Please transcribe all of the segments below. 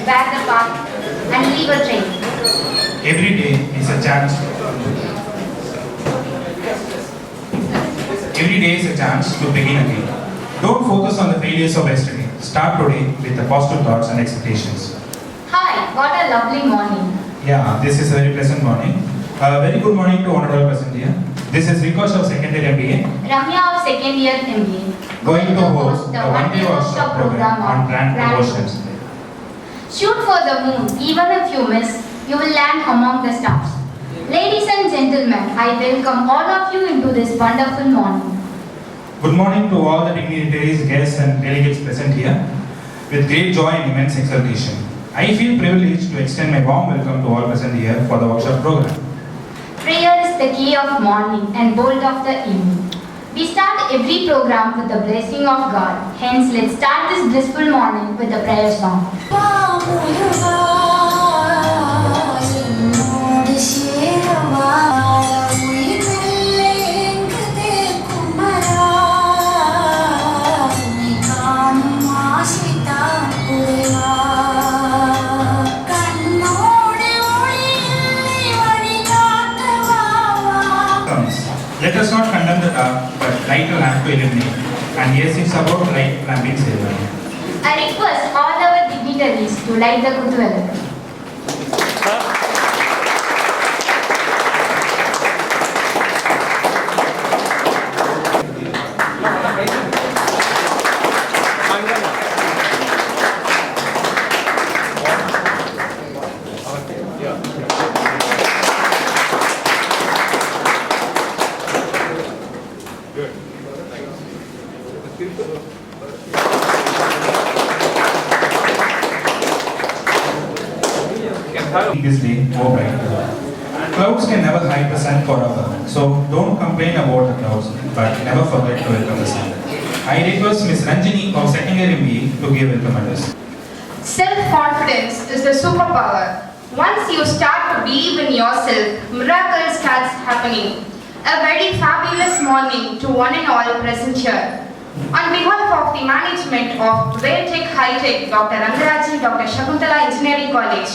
wear the path, and leave a train. Every day is a chance. Every day is a chance to begin again. Don't focus on the failures of yesterday. Start today with the positive thoughts and expectations. Hi, what a lovely morning. Yeah, this is a very pleasant morning. Very good morning to honorable present here. This is Rikosh of second year MBA. Ramya of second year MBA. Going to host the one-day workshop program on brand promotions. Shoot for the moon, even if you miss, you will land among the stars. Ladies and gentlemen, I welcome all of you into this wonderful morning. Good morning to all the dignitaries, guests and delegates present here. With great joy and immense exultation, I feel privileged to extend my warm welcome to all present here for the workshop program. Prayer is the key of morning and bolt of the evening. We start every program with the blessing of God. Hence, let's start this blissful morning with a prayer song. Let us not condemn the dark, but light a lamp to illuminate. And yes, it's about light lamping silver. I request all our dignitaries to light the Kutuvela. This day more bright. Clouds can never hide the sun forever, so don't complain about the clouds, but never forget to welcome the sun. I request Ms. Ranjini of second year MBA to give welcome address. Self-confidence is the superpower. Once you start to believe in yourself, miracles starts happening. A very fabulous morning to one and all present here. On behalf of the management of Vailtech High-Tech, Dr. Rangarajan, Dr. Shakuntala Engineering College,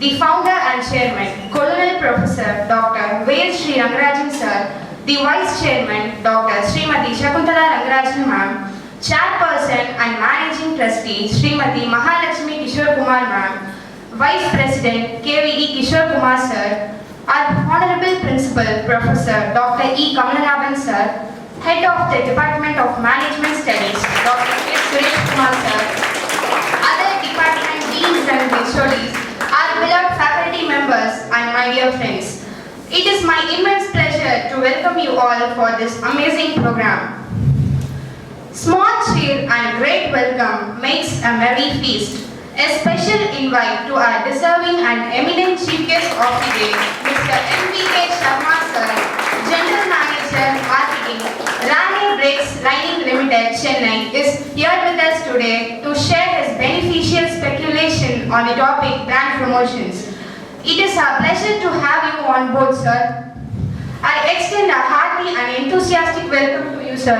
the founder and chairman, Colonel Professor Dr. Vail Sri Rangarajan Sir, the vice chairman, Dr. Srimati Shakuntala Rangarajan Ma'am, chairperson and managing trustee, Srimati Mahalakshmi Kishore Kumar Ma'am, vice president, KVE Kishore Kumar Sir, our honorable principal, Professor Dr. E. Kamalanaban Sir, head of the Department of Management Studies, Dr. K. Suresh Kumar Sir, other department deans and HODs, our beloved faculty members and my dear friends. It is my immense pleasure to welcome you all for this amazing program. Small cheer and great welcome makes a merry feast. A special invite to our deserving and eminent chief guest of the day, Mr. MBK Sharma Sir, General Manager Marketing, Rane Brakes Lining Limited, Chennai, is here with us today to share his beneficial speculation on the topic brand promotions. It is our pleasure to have you on board, sir. I extend a hearty and enthusiastic welcome to you, sir.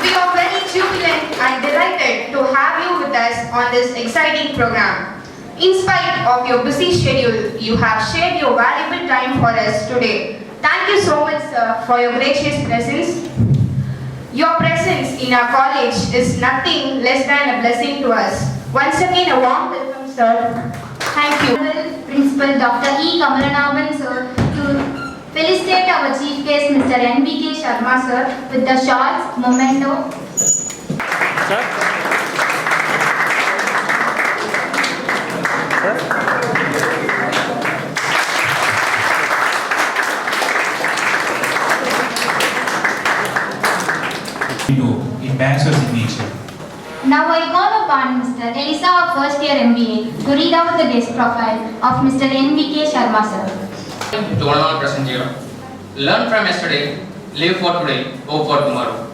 We are very jubilant and delighted to have you with us on this exciting program. In spite of your busy schedule, you have shared your valuable time for us today. Thank you so much, sir, for your gracious presence. Your presence in our college is nothing less than a blessing to us. Once again, a warm welcome, sir. Thank you. Principal Dr. E. Kamalanaban Sir to felicitate our chief guest Mr. NBK Sharma Sir with the short memento. It backs your signature. Now I call upon Mr. Elisa of first year MBA to read out the guest profile of Mr. NBK Sharma Sir. To one and all present here, learn from yesterday, live for today, hope for tomorrow.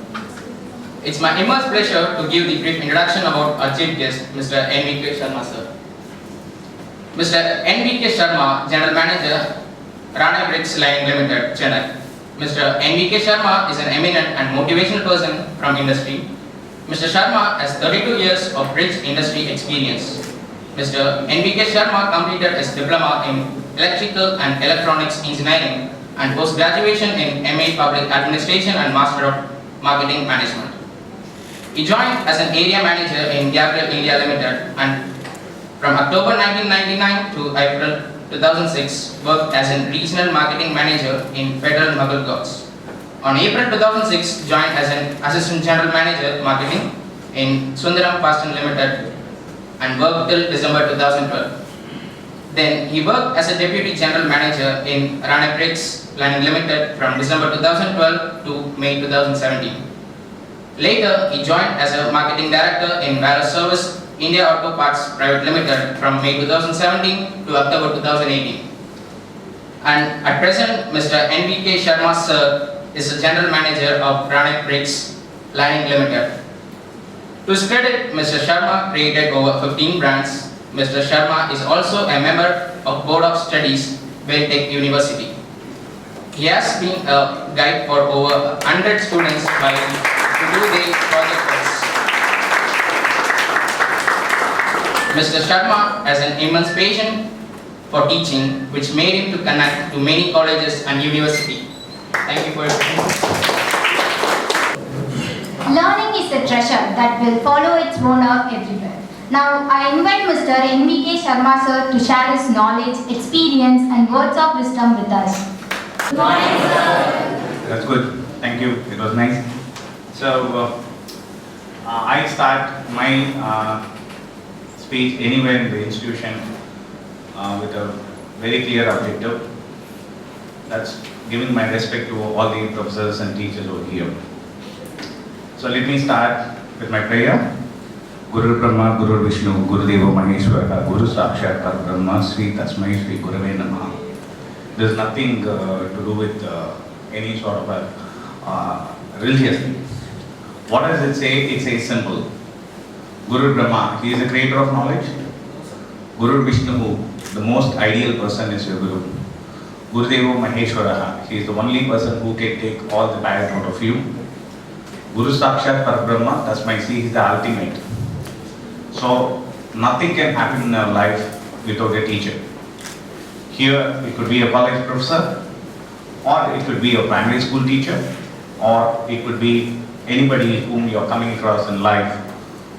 It's my immense pleasure to give the brief introduction about our chief guest, Mr. NBK Sharma Sir. Mr. NBK Sharma, General Manager, Rane Brakes Lining Limited, Chennai. Mr. NBK Sharma is an eminent and motivational person from industry. Mr. Sharma has 32 years of rich industry experience. Mr. NBK Sharma completed his diploma in electrical and electronics engineering and post-graduation in MA Public Administration and Master of Marketing Management. He joined as an area manager in Gabriel India Limited and from October 1999 to April 2006 worked as a regional marketing manager in Federal Mughal Guards. On April 2006 joined as an assistant general manager marketing in Sundaram Fasten Limited and worked till December 2012. Then he worked as a deputy general manager in Rana Bricks Planning Limited from December 2012 to May 2017. Later, he joined as a marketing director in Valor Service India Auto Parts Private Limited from May 2017 to October 2018. And at present, Mr. NBK Sharma Sir is the general manager of Rana Bricks Planning Limited. To his credit, Mr. Sharma created over 15 brands. Mr. Sharma is also a member of Board of Studies, Tech University. He has been a guide for over 100 students while to do their project works. Mr. Sharma has an immense passion for teaching, which made him to connect to many colleges and universities. Thank you for your attention. Learning is a treasure that will follow its owner everywhere. Now, I invite Mr. NBK Sharma Sir to share his knowledge, experience and words of wisdom with us. Good morning, sir. That's good. Thank you. It was nice. So, I start my speech anywhere in the institution with a very clear objective. That's giving my respect to all the professors and teachers over here. So let me start with my prayer. Guru Brahma, Guru Vishnu, Guru Deva Maheshwara, Guru Sakshat Parabrahma, Sri Tasmai Sri Gurave Namaha. There's nothing to do with any sort of a religious thing. What does it say? It says simple. Guru Brahma, he is the creator of knowledge. Guru Vishnu, the most ideal person is your Guru. Guru Deva Maheshwara, he is the only person who can take all the bad out of you. Guru Sakshat Parabrahma, that's my see, he is the ultimate. So, nothing can happen in our life without a teacher. Here, it could be a college professor, or it could be a primary school teacher, or it could be anybody whom you are coming across in life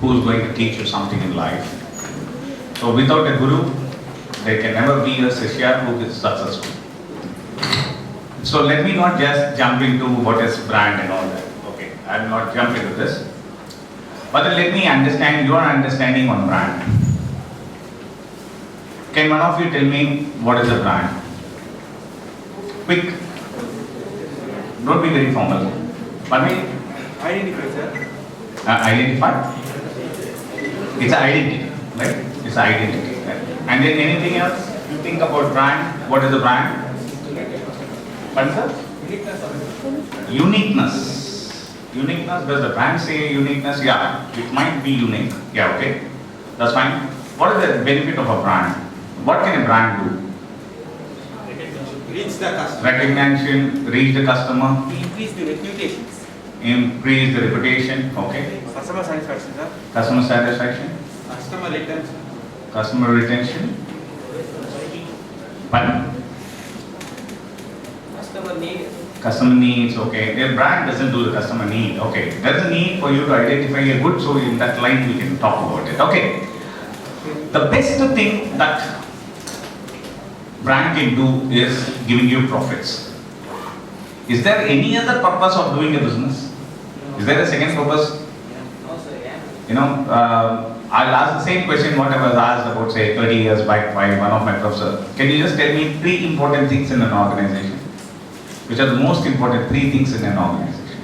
who is going to teach you something in life. So, without a guru, there can never be a Shishya who is successful. So, let me not just jump into what is brand and all that. Okay, I will not jump into this. But then let me understand your understanding on brand. Can one of you tell me what is a brand? Quick. Don't be very formal. Pardon me? Identify, sir. Identify? It's an identity, right? It's an identity. Right? And then anything else you think about brand? What is a brand? Pardon, sir? Uniqueness. Uniqueness, does the brand say uniqueness? Yeah, it might be unique. Yeah, okay. That's fine. What is the benefit of a brand? What can a brand do? Reach the customer. Recognition, reach the customer, Increase the reputations. increase the reputation, okay. Customer satisfaction, sir. Customer satisfaction, Customer retention. customer retention. Pardon? Customer need. Customer needs, okay. Their brand doesn't do the customer need, okay. There's a need for you to identify a good, so in that line we can talk about it, okay. The best thing that brand can do is giving you profits. Is there any other purpose of doing a business? Is there a second purpose? No, sir, yeah. You know, I'll ask the same question what I was asked about, say, 30 years back by one of my professors. Can you just tell me 3 important things in an organization? Which are the most important 3 things in an organization?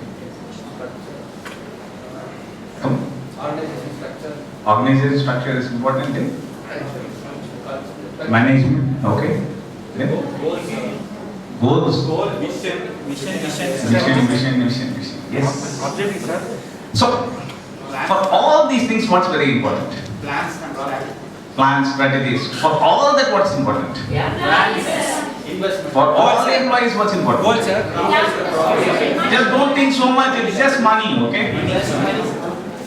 Come. Organization structure. Organization structure is important thing. Management, okay. Then goals. Goal, vision. Vision. Yes. Objective, sir. So, for all these things, what's very important? Plans and strategy. Plans, strategies. For all that, what's important? Investment. For all the employees, what's important? Goal, sir. Just don't think so much, it's just money, okay?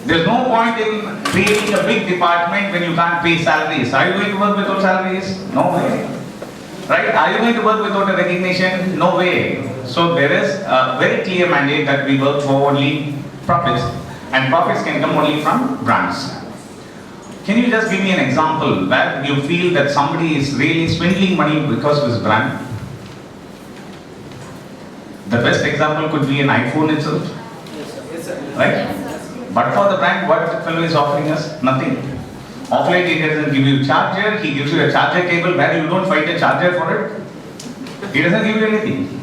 There's no point in creating a big department when you can't pay salaries. Are you going to work without salaries? No way. Right? Are you going to work without a recognition? No way. So there is a very clear mandate that we work for only profits, and profits can come only from brands. Can you just give me an example where you feel that somebody is really swindling money because of his brand? The best example could be an iPhone itself. Yes, sir. Right? But for the brand, what the fellow is offering us? Nothing. Offline, he doesn't give you charger, he gives you a charger cable where you don't find a charger for it. He doesn't give you anything.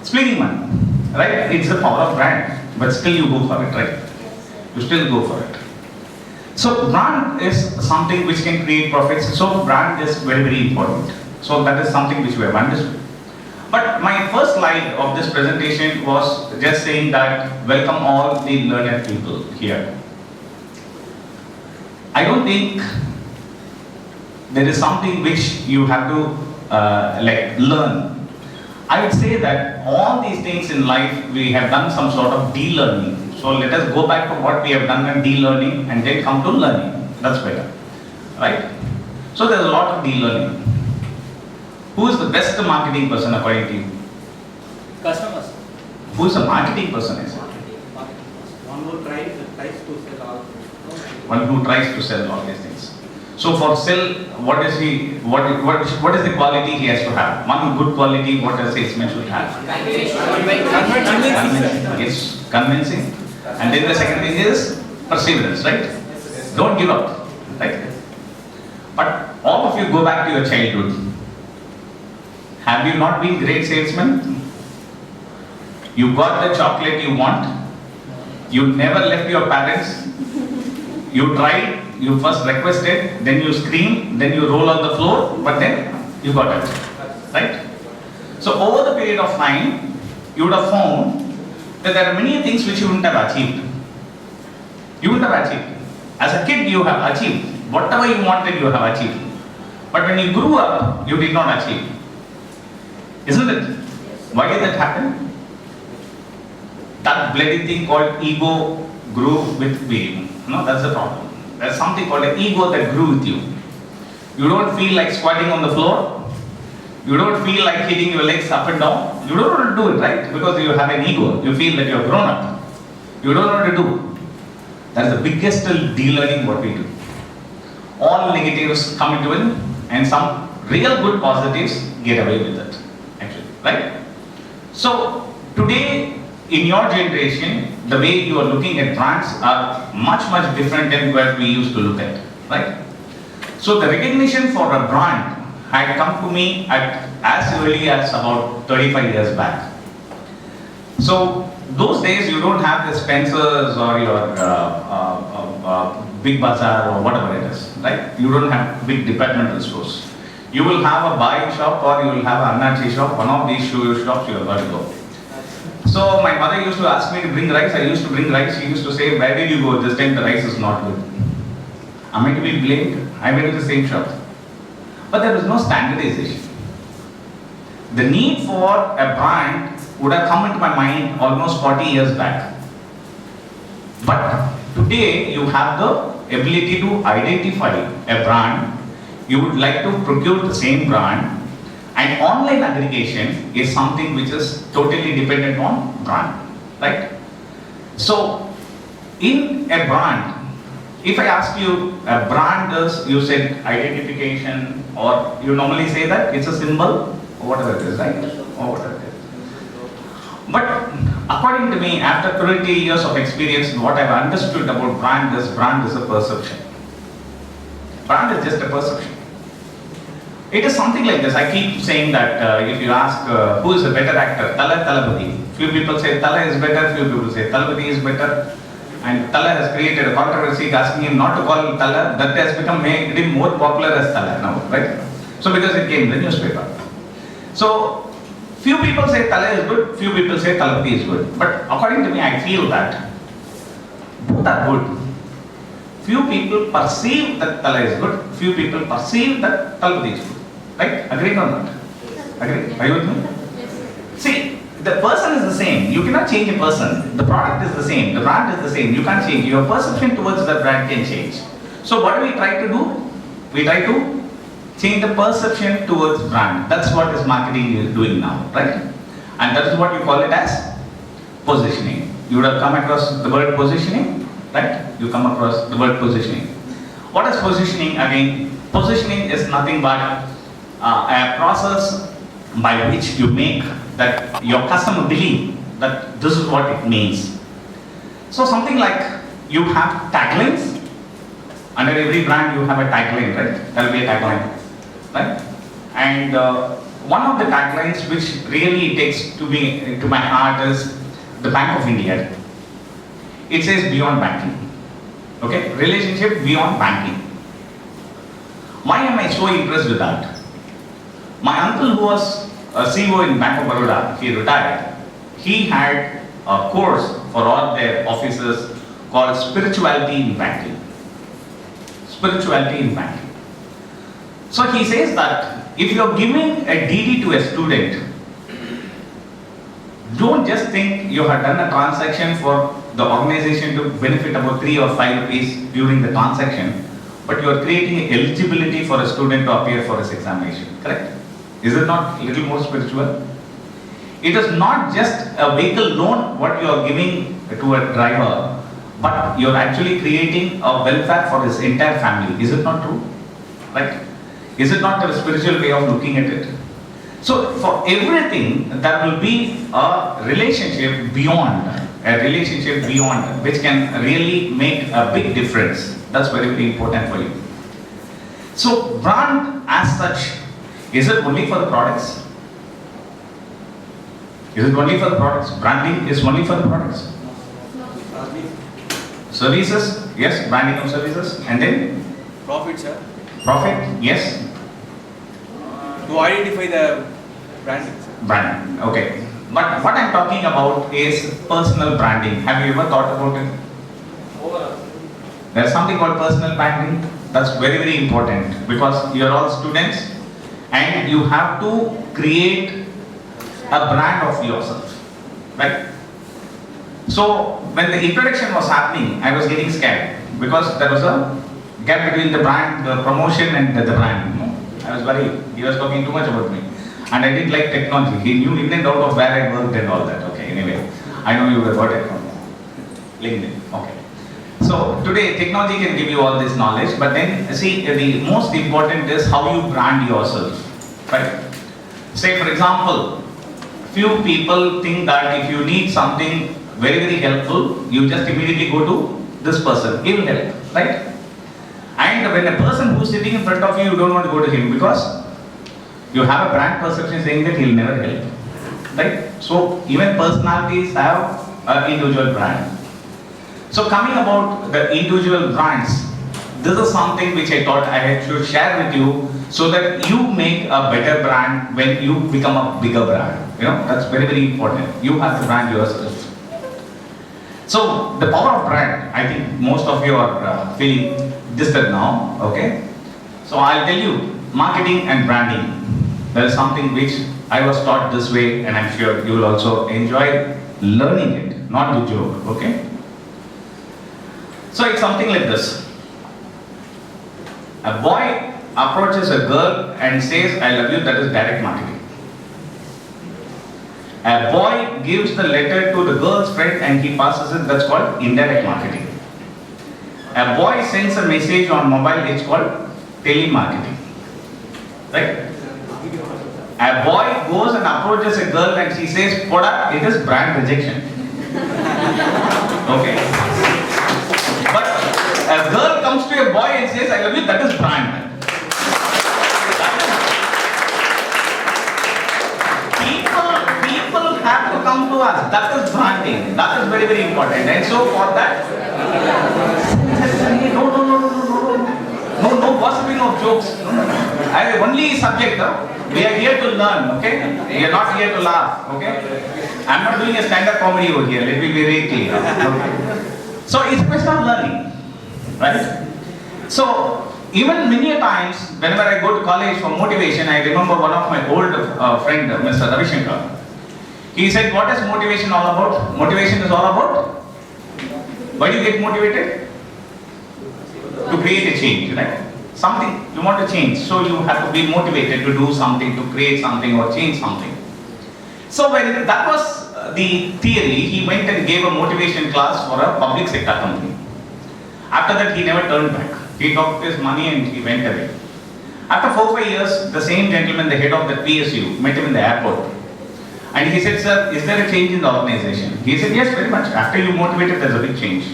Stealing money. Right? It's the power of brand. But still you go for it, right? You still go for it. So brand is something which can create profits. So brand is very, very important. So that is something which we have understood. But my first slide of this presentation was just saying that welcome all the learned people here. I don't think there is something which you have to learn. I would say that all these things in life we have done some sort of de-learning. So let us go back to what we have done in de-learning and then come to learning. That's better, right? So there's a lot of de-learning. Who is the best marketing person according to you? Customers. Who is the marketing person? Is it? One who tries to sell all. One who tries to sell all these things. So for sell, what is the quality he has to have? One good quality, what a salesman should have? Convincing. Yes, convincing. And then the second thing is perseverance, right? Don't give up, right? But all of you go back to your childhood. Have you not been great salesmen? You got the chocolate you want. You never left your parents. You tried, you first requested, then you scream, then you roll on the floor, but then you got it, right? So over the period of time, you would have found that there are many things which you wouldn't have achieved. You wouldn't have achieved. As a kid, you have achieved. Whatever you wanted, you have achieved. But when you grew up, you did not achieve. Isn't it? Why did that happen? That bloody thing called ego grew with you. No, that's the problem. There's something called an ego that grew with you. You don't feel like squatting on the floor. You don't feel like hitting your legs up and down. You don't want to do it, right? Because you have an ego. You feel that you're grown up. You don't know what to do. That's the biggest de-learning what we do. All negatives come into it and some real good positives get away with it. Actually, right? So today in your generation, the way you are looking at brands are much different than what we used to look at, right? So the recognition for a brand had come to me at as early as about 35 years back. So those days you don't have the Spencers or your Big Bazaar or whatever it is, right? You don't have big departmental stores. You will have a buying shop or you will have an Annachi shop. One of these shops you have got to go. So my mother used to ask me to bring rice. I used to bring rice. She used to say, "Where did you go? This time the rice is not good." Am I to be blamed? I went to the same shop. But there was no standardization. The need for a brand would have come into my mind almost 40 years back. But today you have the ability to identify a brand. You would like to procure the same brand. And online aggregation is something which is totally dependent on brand, right? So, in a brand, if I ask you, a brand is, you said identification, or you normally say that it's a symbol, or whatever it is, right? Or whatever it is. But according to me, after 20 years of experience, what I've understood about brand is a perception. Brand is just a perception. It is something like this. I keep saying that if you ask who is a better actor, Tala, Talapati. Few people say Tala is better, few people say Talapati is better. And Tala has created a controversy asking him not to call him Tala. That has made him more popular as Tala now, right? So because it came in the newspaper. So few people say Tala is good, few people say Talapati is good. But according to me, I feel that both are good. Few people perceive that Tala is good, few people perceive that Talapati is good. Right? Agreed or not? Agreed? Are you with me? See, the person is the same. You cannot change a person. The product is the same. The brand is the same. You can't change. Your perception towards the brand can change. So what do we try to do? We try to change the perception towards brand. That's what is marketing is doing now, right? And that is what you call it as positioning. You would have come across the word positioning, right? You come across the word positioning. What is positioning? Again, positioning is nothing but a process by which you make that your customer believe that this is what it means. So something like you have taglines. Under every brand you have a tagline, right? There will be a tagline, right? And one of the taglines which really takes to my heart is the Bank of India. It says beyond banking. Okay? Relationship beyond banking. Why am I so impressed with that? My uncle, who was a CEO in Bank of Baroda, he retired. He had a course for all their officers called Spirituality in Banking. Spirituality in banking. So he says that if you are giving a DD to a student, don't just think you have done a transaction for the organization to benefit about 3 or 5 rupees during the transaction, but you are creating eligibility for a student to appear for his examination. Correct? Is it not a little more spiritual? It is not just a vehicle loan what you are giving to a driver, but you're actually creating a welfare for his entire family. Is it not true? Right? Is it not a spiritual way of looking at it? So for everything, there will be a relationship beyond, which can really make a big difference. That's very, very important for you. So brand as such, is it only for the products? Is it only for the products? Branding is only for the products. Services, yes, branding of services, and then Profit, sir. profit, yes, To identify the branding, sir. branding, okay. But what I'm talking about is personal branding. Have you ever thought about it? There's something called personal branding. That's very, very important because you're all students and you have to create a brand of yourself, right? So when the introduction was happening, I was getting scared because there was a gap between the brand, the promotion and the brand. You know? I was worried. He was talking too much about me. And I didn't like technology. He knew in and out of where I worked and all that. Okay, anyway. I know you were got it from LinkedIn. Okay. So today technology can give you all this knowledge, but then see the most important is how you brand yourself. Right? Say for example, few people think that if you need something very, very helpful, you just immediately go to this person. He will help, right? And when a person who is sitting in front of you, you don't want to go to him because you have a brand perception saying that he will never help, right? So even personalities have an individual brand. So coming about the individual brands, this is something which I thought I should share with you so that you make a better brand when you become a bigger brand. You know, that's very, very important. You have to brand yourself. So the power of brand, I think most of you are feeling distant now, okay? So I'll tell you, marketing and branding, there is something which I was taught this way and I'm sure you will also enjoy learning it, not the joke, okay? So it's something like this. A boy approaches a girl and says, I love you, that is direct marketing. A boy gives the letter to the girl's friend and he passes it, that's called indirect marketing. A boy sends a message on mobile, it's called telemarketing. Right? A boy goes and approaches a girl and she says, Poda, it is brand rejection. Okay? But a girl comes to a boy and says, I love you, that is brand. People have to come to us. That is branding. That is very, very important. And so for that, no gossiping of jokes. I have only subject. We are here to learn, okay? We are not here to laugh, okay? I am not doing a stand-up comedy over here. Let me be very clear. Okay? So it's a question of learning, right? So even many times, whenever I go to college for motivation, I remember one of my old friend, Mr. Ravi Shankar. He said, what is motivation all about? Motivation is all about, why do you get motivated? To create a change, right? Something you want to change, so you have to be motivated to do something, to create something or change something. So when that was the theory, he went and gave a motivation class for a public sector company. After that, he never turned back. He took his money and he went away. After 4-5 years, the same gentleman, the head of the PSU, met him in the airport. And he said, sir, is there a change in the organization? He said, yes, very much. After you motivated, there's a big change.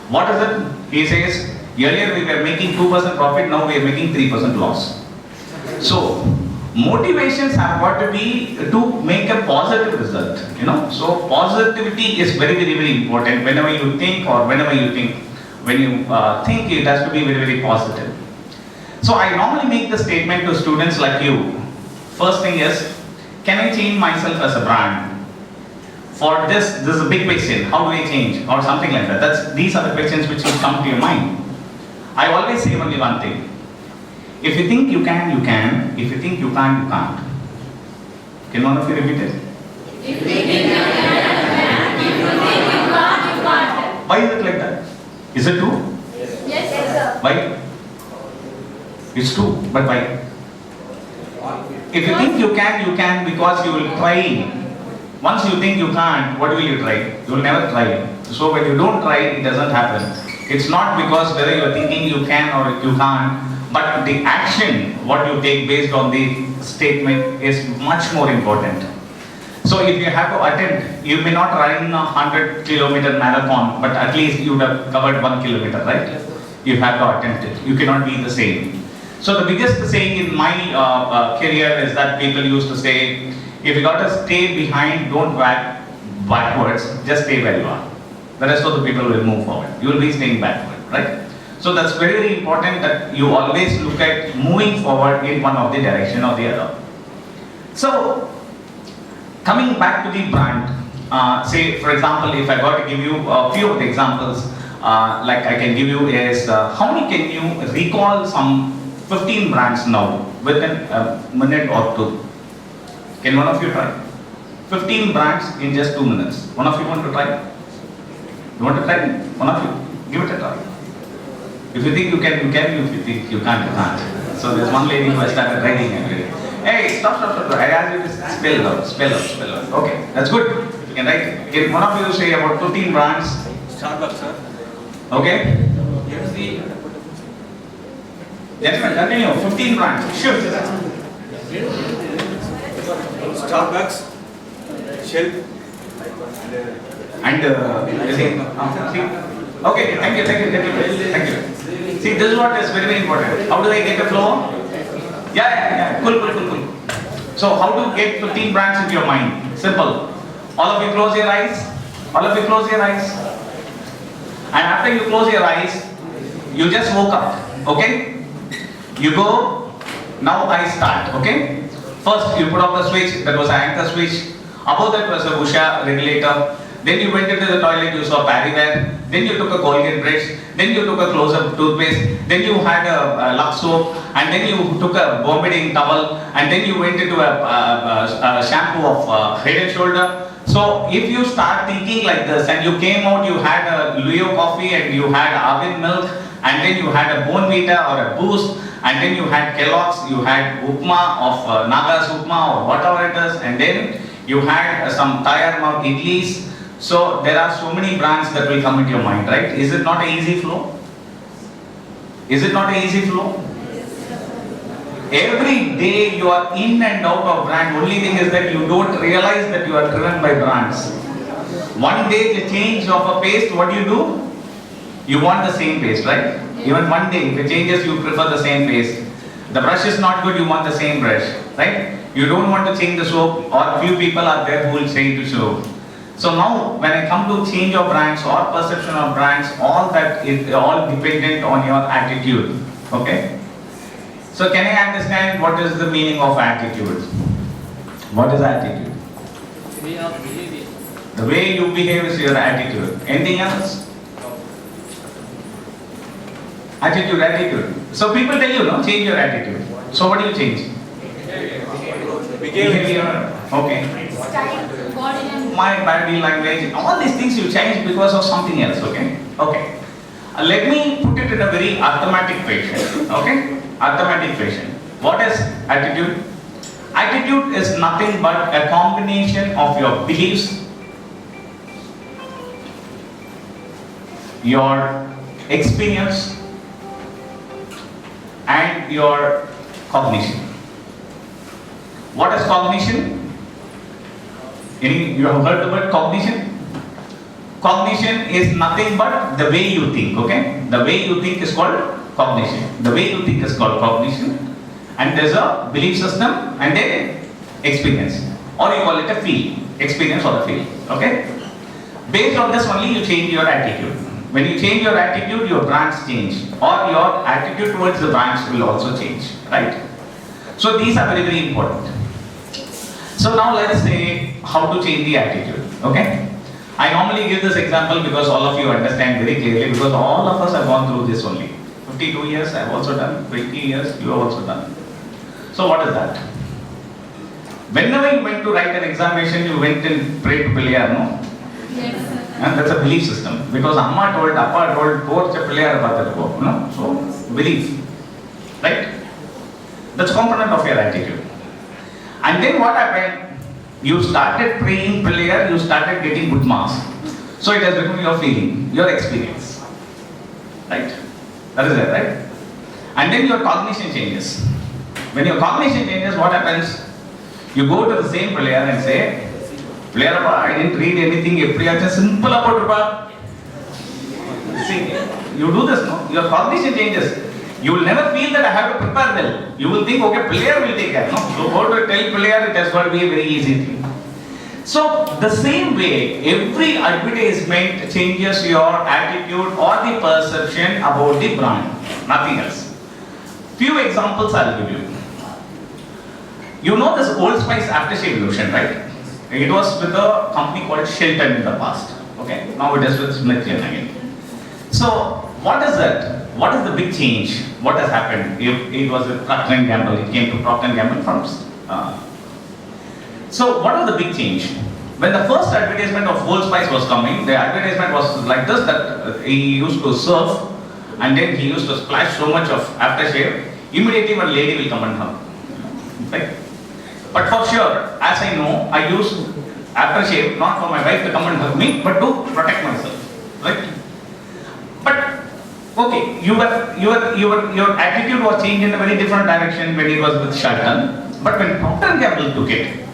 What is it? He says, earlier we were making 2% profit, now we are making 3% loss. So, motivations have got to be to make a positive result, you know. So, positivity is very, very, very important. Whenever you think or whenever you think, when you think, it has to be very, very positive. So, I normally make the statement to students like you. First thing is, can I change myself as a brand? For this is a big question. How do I change? Or something like that. These are the questions which will come to your mind. I always say only one thing. If you think you can, you can. If you think you can't, you can't. Can one of you repeat it? If you think you can, if you think you can't, you can't. Why is it like that? Is it true? Yes, sir. Why? It's true, but why? If you think you can because you will try. Once you think you can't, what will you try? You will never try. So when you don't try, it doesn't happen. It's not because whether you are thinking you can or you can't, but the action, what you take based on the statement is much more important. So if you have to attempt, you may not run a 100-kilometer marathon, but at least you would have covered 1 kilometer, right? You have to attempt it. You cannot be the same. So the biggest saying in my career is that people used to say, if you got to stay behind, don't back backwards, just stay where you are. The rest of the people will move forward. You will be staying backward, right? So that's very, very important that you always look at moving forward in one of the direction or the other. So, coming back to the brand, say for example, if I got to give you a few of the examples, like I can give you is, how many can you recall some 15 brands now within a minute or two? Can one of you try? 15 brands in just 2 minutes. One of you want to try? You want to try? One of you, give it a try. If you think you can, you can. If you think you can't, you can't. So there's one lady who has started writing every day. Hey, stop. I asked you to spell out. Okay, that's good. You can write. Can one of you say about 15 brands? Starbucks, sir. Okay. Gentlemen, continue. 15 brands. Sure. Starbucks, Shell, And okay, thank you. See, this is what is very, very important. How do I get a flow? Yeah. Cool. So, how to get 15 brands into your mind? Simple. All of you close your eyes. And after you close your eyes, you just woke up. Okay? You go. Now I start. Okay? First, you put off the switch. That was an anchor switch. Above that was a Usha regulator. Then you went into the toilet, you saw Parrywear. Then you took a Colgate brush. Then you took a close-up toothpaste. Then you had a Lux soap. And then you took a Bombading towel. And then you went into a shampoo of Head and Shoulder. So if you start thinking like this, and you came out, you had a Leo coffee, and you had Arvin milk, and then you had a Bonvita or a Boost, and then you had Kellogg's, you had Upma of Naga's Upma or whatever it is, and then you had some Tayar Mark Idlis. So there are so many brands that will come into your mind, right? Is it not an easy flow? Every day you are in and out of brand. Only thing is that you don't realize that you are driven by brands. One day the change of a paste, what do? You want the same paste, right? Even one day, if it changes, you prefer the same paste. The brush is not good, you want the same brush, right? You don't want to change the soap, or few people are there who will say to soap. So now, when I come to change of brands or perception of brands, all that is all dependent on your attitude, okay? So can I understand what is the meaning of attitude? What is attitude? The way you behave is your attitude. Anything else? Attitude. So people tell you, no, change your attitude. So what do you change? Behavior. Okay. Style, my body language, all these things you change because of something else, okay? Okay. Let me put it in a very arithmetic fashion, okay? Arithmetic fashion. What is attitude? Attitude is nothing but a combination of your beliefs, your experience, and your cognition. What is cognition? You have heard the word cognition? Cognition is nothing but the way you think, okay? The way you think is called cognition. The way you think is called cognition. And there's a belief system and then experience. Or you call it a feel. Experience or a feel, okay? Based on this only you change your attitude. When you change your attitude, your brands change. Or your attitude towards the brands will also change, right? So these are very, very important. So now let us say how to change the attitude, okay? I normally give this example because all of you understand very clearly, because all of us have gone through this only. 52 years I have also done, 20 years you have also done. So what is that? Whenever you went to write an examination, you went and prayed to Pillayar, no? Yes. And that's a belief system. Because Amma told, Appa told, go to Pillayar about go, no? So, belief. Right? That's a component of your attitude. And then what happened? You started praying Pillayar, you started getting good marks. So it has become your feeling, your experience. Right? That is it, right? And then your cognition changes. When your cognition changes, what happens? You go to the same Pillayar and say, Pillayar, I didn't read anything, it's simple about it. See, you do this, no? Your cognition changes. You will never feel that I have to prepare well. You will think, okay, Pillayar will take care, no? So go to tell Pillayar, it has got to be a very easy thing. So, the same way, every advertisement changes your attitude or the perception about the brand, nothing else. Few examples I will give you. You know this Old Spice aftershave lotion, right? It was with a company called Shelton in the past. Okay, now it is with Smith again. So, what is that? What is the big change? What has happened? It was with Procter & Gamble. It came to Procter & Gamble from. So, what was the big change? When the first advertisement of Old Spice was coming, the advertisement was like this, that he used to surf and then he used to splash so much of aftershave. Immediately, one lady will come and hug. Right? But for sure, as I know, I use aftershave not for my wife to come and hug me, but to protect myself. Right? But okay, your attitude was changed in a very different direction when it was with Shelton. But when Procter & Gamble took it,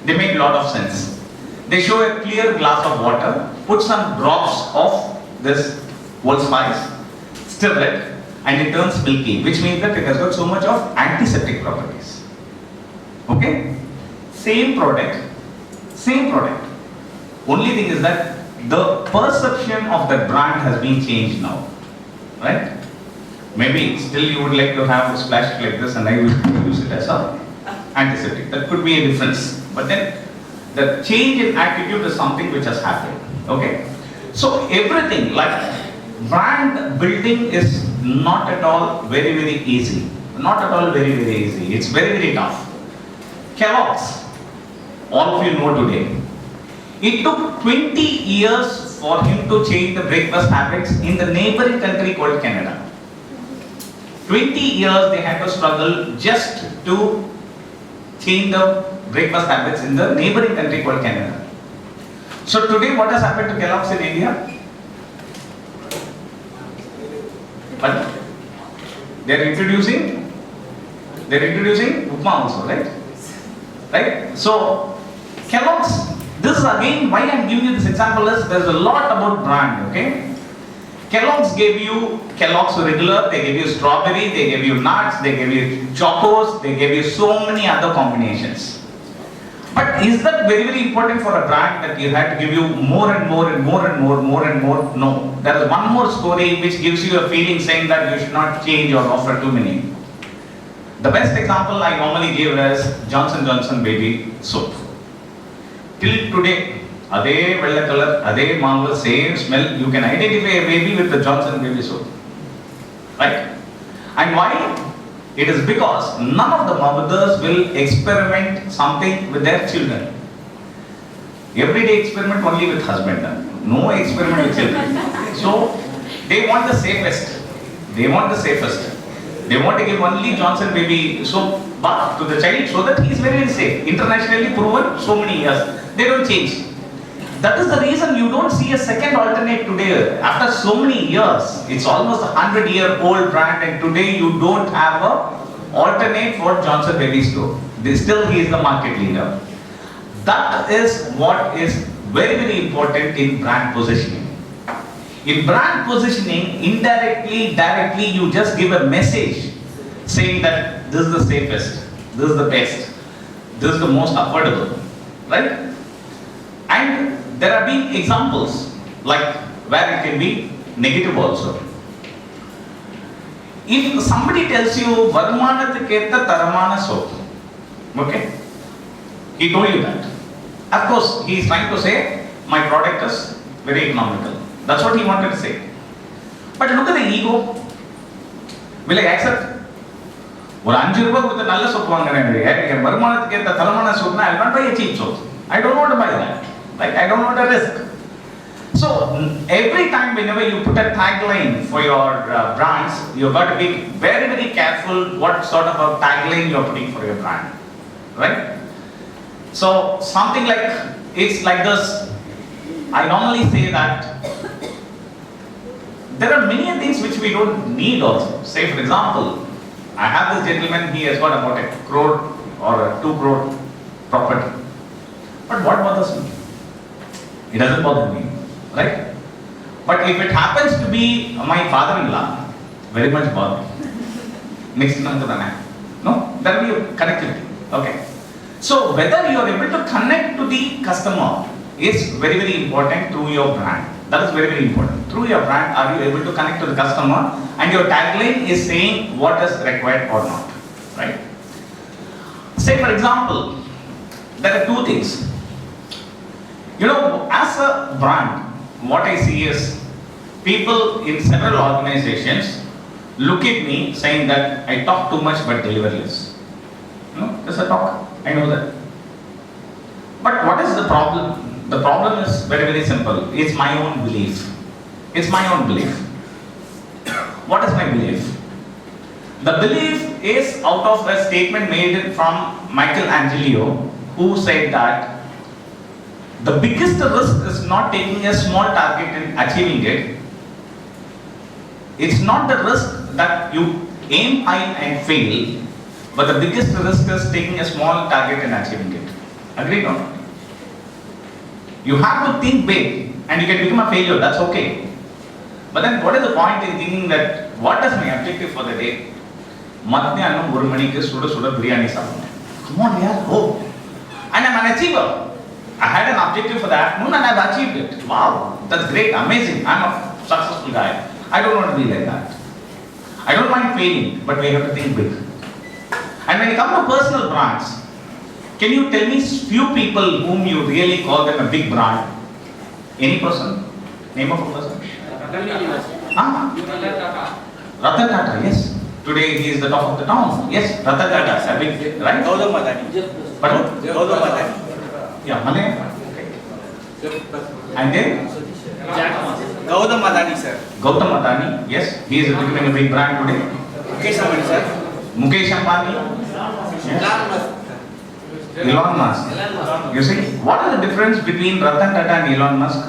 they made a lot of sense. They show a clear glass of water, put some drops of this Old Spice, stir it, and it turns milky, which means that it has got so much of antiseptic properties. Okay? Same product. Only thing is that the perception of that brand has been changed now. Right? Maybe still you would like to have a splash like this and I will use it as a antiseptic. That could be a difference. But then the change in attitude is something which has happened. Okay? So everything like brand building is not at all very, very easy. Not at all very, very easy. It's very, very tough. Kellogg's, all of you know today. It took 20 years for him to change the breakfast habits in the neighboring country called Canada. 20 years they had to struggle just to change the breakfast habits in the neighboring country called Canada. So today what has happened to Kellogg's in India? But they're introducing Upma also, right? Right? So Kellogg's, this is again why I'm giving you this example is there's a lot about brand, okay? Kellogg's gave you Kellogg's regular, they gave you strawberry, they gave you nuts, they gave you chocos, they gave you so many other combinations. But is that very, very important for a brand that you had to give you more and more and more and more, more and more? No. There is one more story which gives you a feeling saying that you should not change or offer too many. The best example I normally give is Johnson & Johnson baby soap. Till today, Ade vella color, Ade marvel, same smell, you can identify a baby with the Johnson baby soap. Right? And why? It is because none of the mothers will experiment something with their children. Everyday experiment only with husband. No experiment with children. So they want the safest. They want the safest. They want to give only Johnson baby soap bath to the child so that he is very, very safe. Internationally proven so many years. They don't change. That is the reason you don't see a second alternate today. After so many years, it's almost a 100-year-old brand, and today you don't have a alternate for Johnson baby soap. Still he is the market leader. That is what is very, very important in brand positioning. In brand positioning, indirectly, directly, you just give a message saying that this is the safest, this is the best, this is the most affordable, right? And there have been examples like where it can be negative also. If somebody tells you Varmanathiketa Taramana soap, okay, he told you that. Of course, he is trying to say my product is very economical. That's what he wanted to say. But look at the ego. Will I accept? ஒரு 5 ரூபாய் கொடுத்து நல்ல soap வாங்குறேன் என் வருமானத்துக்கு ஏற்ற தரமான சோப்னா I will not buy a cheap soap. I don't want to buy that. Right? I don't want a risk. So every time whenever you put a tagline for your brands, you've got to be very, very careful what sort of a tagline you're putting for your brand. Right? So something like, it's like this. I normally say that there are many things which we don't need also. Say for example, I have this gentleman, he has got about 1 crore or 2 crore property. But what bothers me? It doesn't bother me, right? But if it happens to be my father-in-law, very much bother me. Next to the man. No? There will be a connectivity. Okay. So whether you are able to connect to the customer is very, very important through your brand. That is very, very important. Through your brand, are you able to connect to the customer and your tagline is saying what is required or not, right? Say for example, there are 2 things. You know, as a brand, what I see is people in several organizations look at me saying that I talk too much but deliver less. No, there's a talk. I know that. But what is the problem? The problem is very, very simple. It's my own belief. It's my own belief. What is my belief? The belief is out of a statement made from Michelangelo, who said that the biggest risk is not taking a small target and achieving it. It's not the risk that you aim high and fail, but the biggest risk is taking a small target and achieving it. Agreed or not? You have to think big and you can become a failure, that's okay. But then what is the point in thinking that what is my objective for the day? Madhyanam 1 manikku suda suda biryani saapidum. Come on, yeah, go. And I'm an achiever. I had an objective for the afternoon and I've achieved it. Wow, that's great, amazing. I'm a successful guy. I don't want to be like that. I don't mind failing, but we have to think big. And when you come to personal brands, can you tell me few people whom you really call them a big brand? Any person? Name of a person? Ratan Tata, yes. Today he is the top of the town. Yes, Ratan Tata, a big, right? Gautam Adani. Pardon? Gautam Adani. Yeah, Malay. And then? Gautam Adani, sir. Gautam Adani, yes. He is becoming a big brand today. Mukesh Ambani, sir. Mukesh Ambani. Yes. Elon Musk. You see, what is the difference between Ratan Tata and Elon Musk?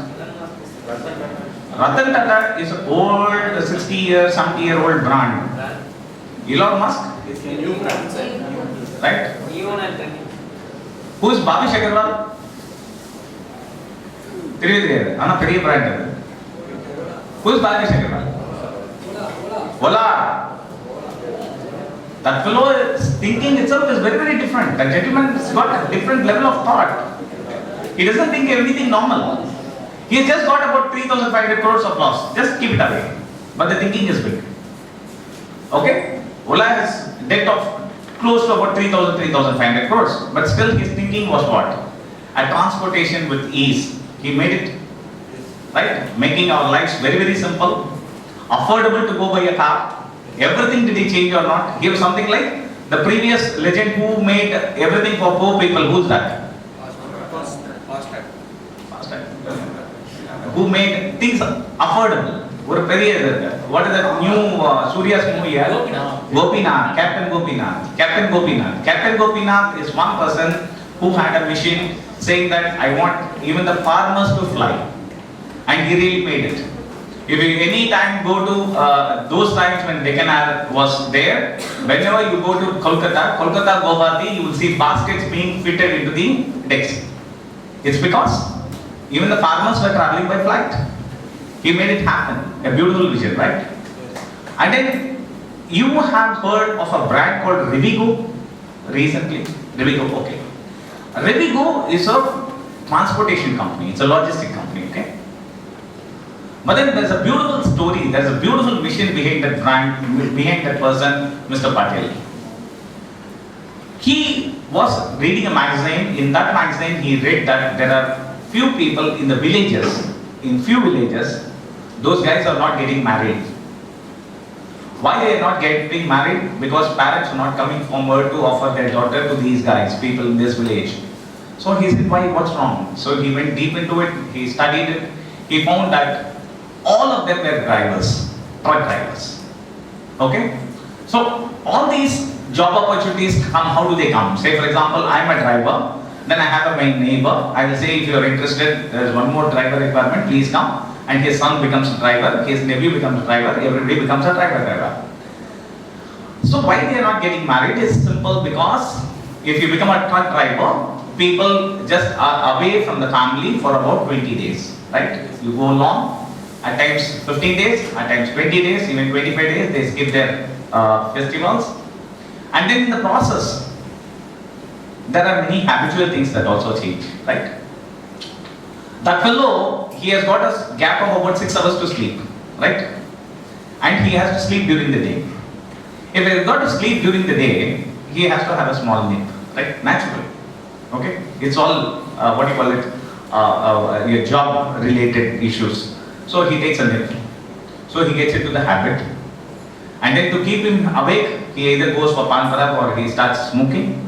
Ratan Tata is an old 60-year, 70-year-old brand. Elon Musk? It's a new brand, sir. Right? Who is Bhavish Agarwal? தெரியாது ஆனா பெரிய brand அது. Who is Bhavish Agarwal? Ola. That fellow is thinking itself is very, very different. That gentleman has got a different level of thought. He doesn't think everything normal. He has just got about 3,500 crores of loss. Just keep it away. But the thinking is big. Okay? Ola has debt of close to about 3,500 crores. But still his thinking was what? A transportation with ease. He made it. Right? Making our lives very, very simple. Affordable to go buy a car. Everything did he change or not? Give something like the previous legend who made everything for poor people. Who's that? who made things affordable. ஒரு பெரிய what is that new Surya's movie? Gopinath, Captain Gopinath is one person who had a mission saying that I want even the farmers to fly, and he really made it. If you any time go to those times when Deccan Air was there, whenever you go to Kolkata, Guwahati, you will see baskets being fitted into the decks. It's because even the farmers were traveling by flight. He made it happen. A beautiful vision, right? And then you have heard of a brand called Rivigo recently. Rivigo, okay. Rivigo is a transportation company. It's a logistic company, okay? But then there's a beautiful story, there's a beautiful vision behind that brand, behind that person, Mr. Patel. He was reading a magazine. In that magazine, he read that there are few people in the villages, those guys are not getting married. Why they are not getting married? Because parents are not coming forward to offer their daughter to these guys, people in this village. So he said, why, what's wrong? So he went deep into it, he studied it, he found that all of them were drivers, truck drivers. Okay? So all these job opportunities come, how do they come? Say for example, I'm a driver, then I have my neighbor, I will say if you are interested, there is one more driver requirement, please come. And his son becomes a driver, his nephew becomes a driver, everybody becomes a driver. So why they are not getting married is simple, because if you become a truck driver, people just are away from the family for about 20 days, right? You go along, at times 15 days, at times 20 days, even 25 days, they skip their festivals. And then in the process, there are many habitual things that also change, right? That fellow, he has got a gap of about 6 hours to sleep, right? And he has to sleep during the day. If he has got to sleep during the day, he has to have a small nap, right? Naturally, okay? It's all, your job related issues. So he takes a nap. So he gets into the habit. And then to keep him awake, he either goes for pan parak or he starts smoking.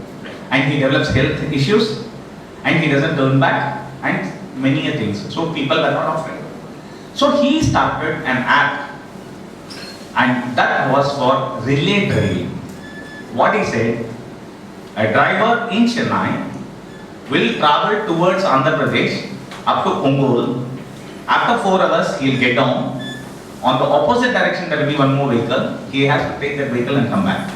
And he develops health issues. And he doesn't turn back. And many things. So people are not afraid. So he started an app. And that was for relay driving. What he said, a driver in Chennai will travel towards Andhra Pradesh up to Ongole. After 4 hours, he will get down. On the opposite direction, there will be one more vehicle. He has to take that vehicle and come back.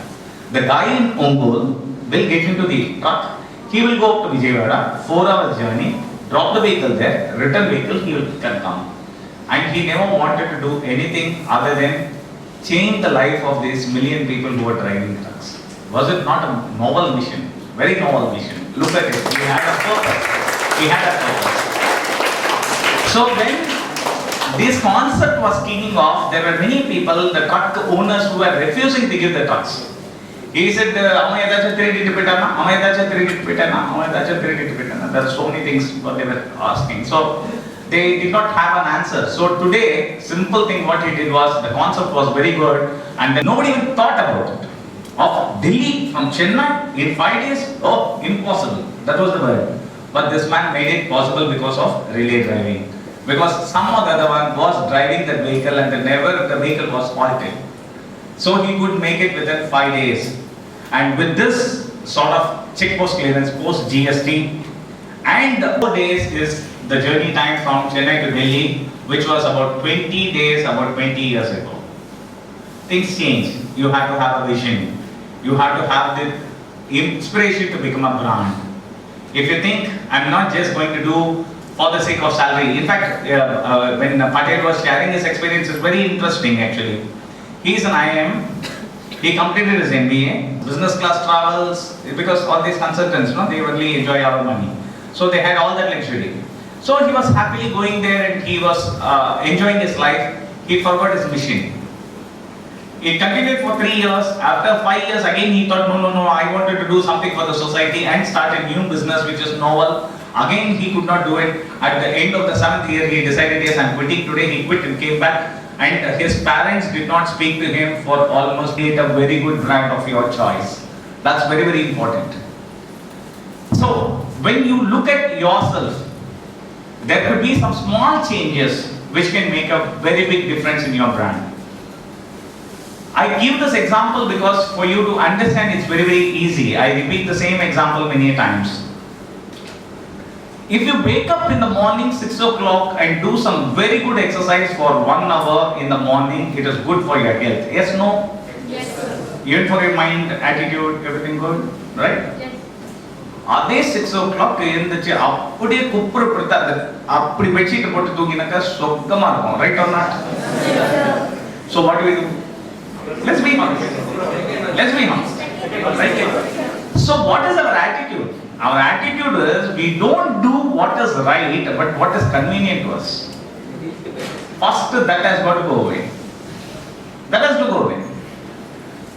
The guy in Ongole will get into the truck. He will go up to Vijayawada, 4 hours journey, drop the vehicle there, return vehicle, he will come. And he never wanted to do anything other than change the life of these million people who are driving trucks. Was it not a noble mission? Very noble mission. Look at it. He had a purpose. So when this concept was kicking off, there were many people, the truck owners, who were refusing to give the trucks. He said, there are so many things what they were asking. So they did not have an answer. So today, simple thing what he did was, the concept was very good, and then nobody even thought about it. Of Delhi from Chennai in 5 days, oh, impossible. That was the word. But this man made it possible because of relay driving. Because some other one was driving the vehicle and the vehicle was faulted. So he could make it within 5 days. And with this sort of checkpost clearance, post GST, and the 4 days is the journey time from Chennai to Delhi, which was about 20 days, about 20 years ago. Things change. You have to have a vision. You have to have the inspiration to become a brand. If you think, I'm not just going to do for the sake of salary. In fact, when Patel was sharing his experience, it's very interesting actually. He's an IIM. He completed his MBA, business class travels, because all these consultants, they only enjoy our money. So they had all that luxury. So he was happily going there and he was enjoying his life. He forgot his mission. It continued for 3 years. After 5 years, again he thought, no, I wanted to do something for the society and start a new business which is novel. Again, he could not do it. At the end of the 7th year, he decided, yes, I'm quitting today. He quit and came back. And his parents did not speak to him for almost a very good brand of your choice. That's very, very important. So, when you look at yourself, there could be some small changes which can make a very big difference in your brand. I give this example because for you to understand it's very, very easy. I repeat the same example many times. If you wake up in the morning 6 o'clock and do some very good exercise for 1 hour in the morning, it is good for your health. Yes, no? Yes, sir. Even for your mind, attitude, everything good, right? Yes. அதே 6 o'clock எழுந்துச்சு அப்படியே குப்புற படுத்தாது அப்படி bedsheet போட்டு தூங்கினாக்கா சொக்கமா இருக்கும், right or not? So what do we do? Let's be honest. Let's be honest. Right? So what is our attitude? Our attitude is we don't do what is right but what is convenient to us. First that has got to go away. That has to go away.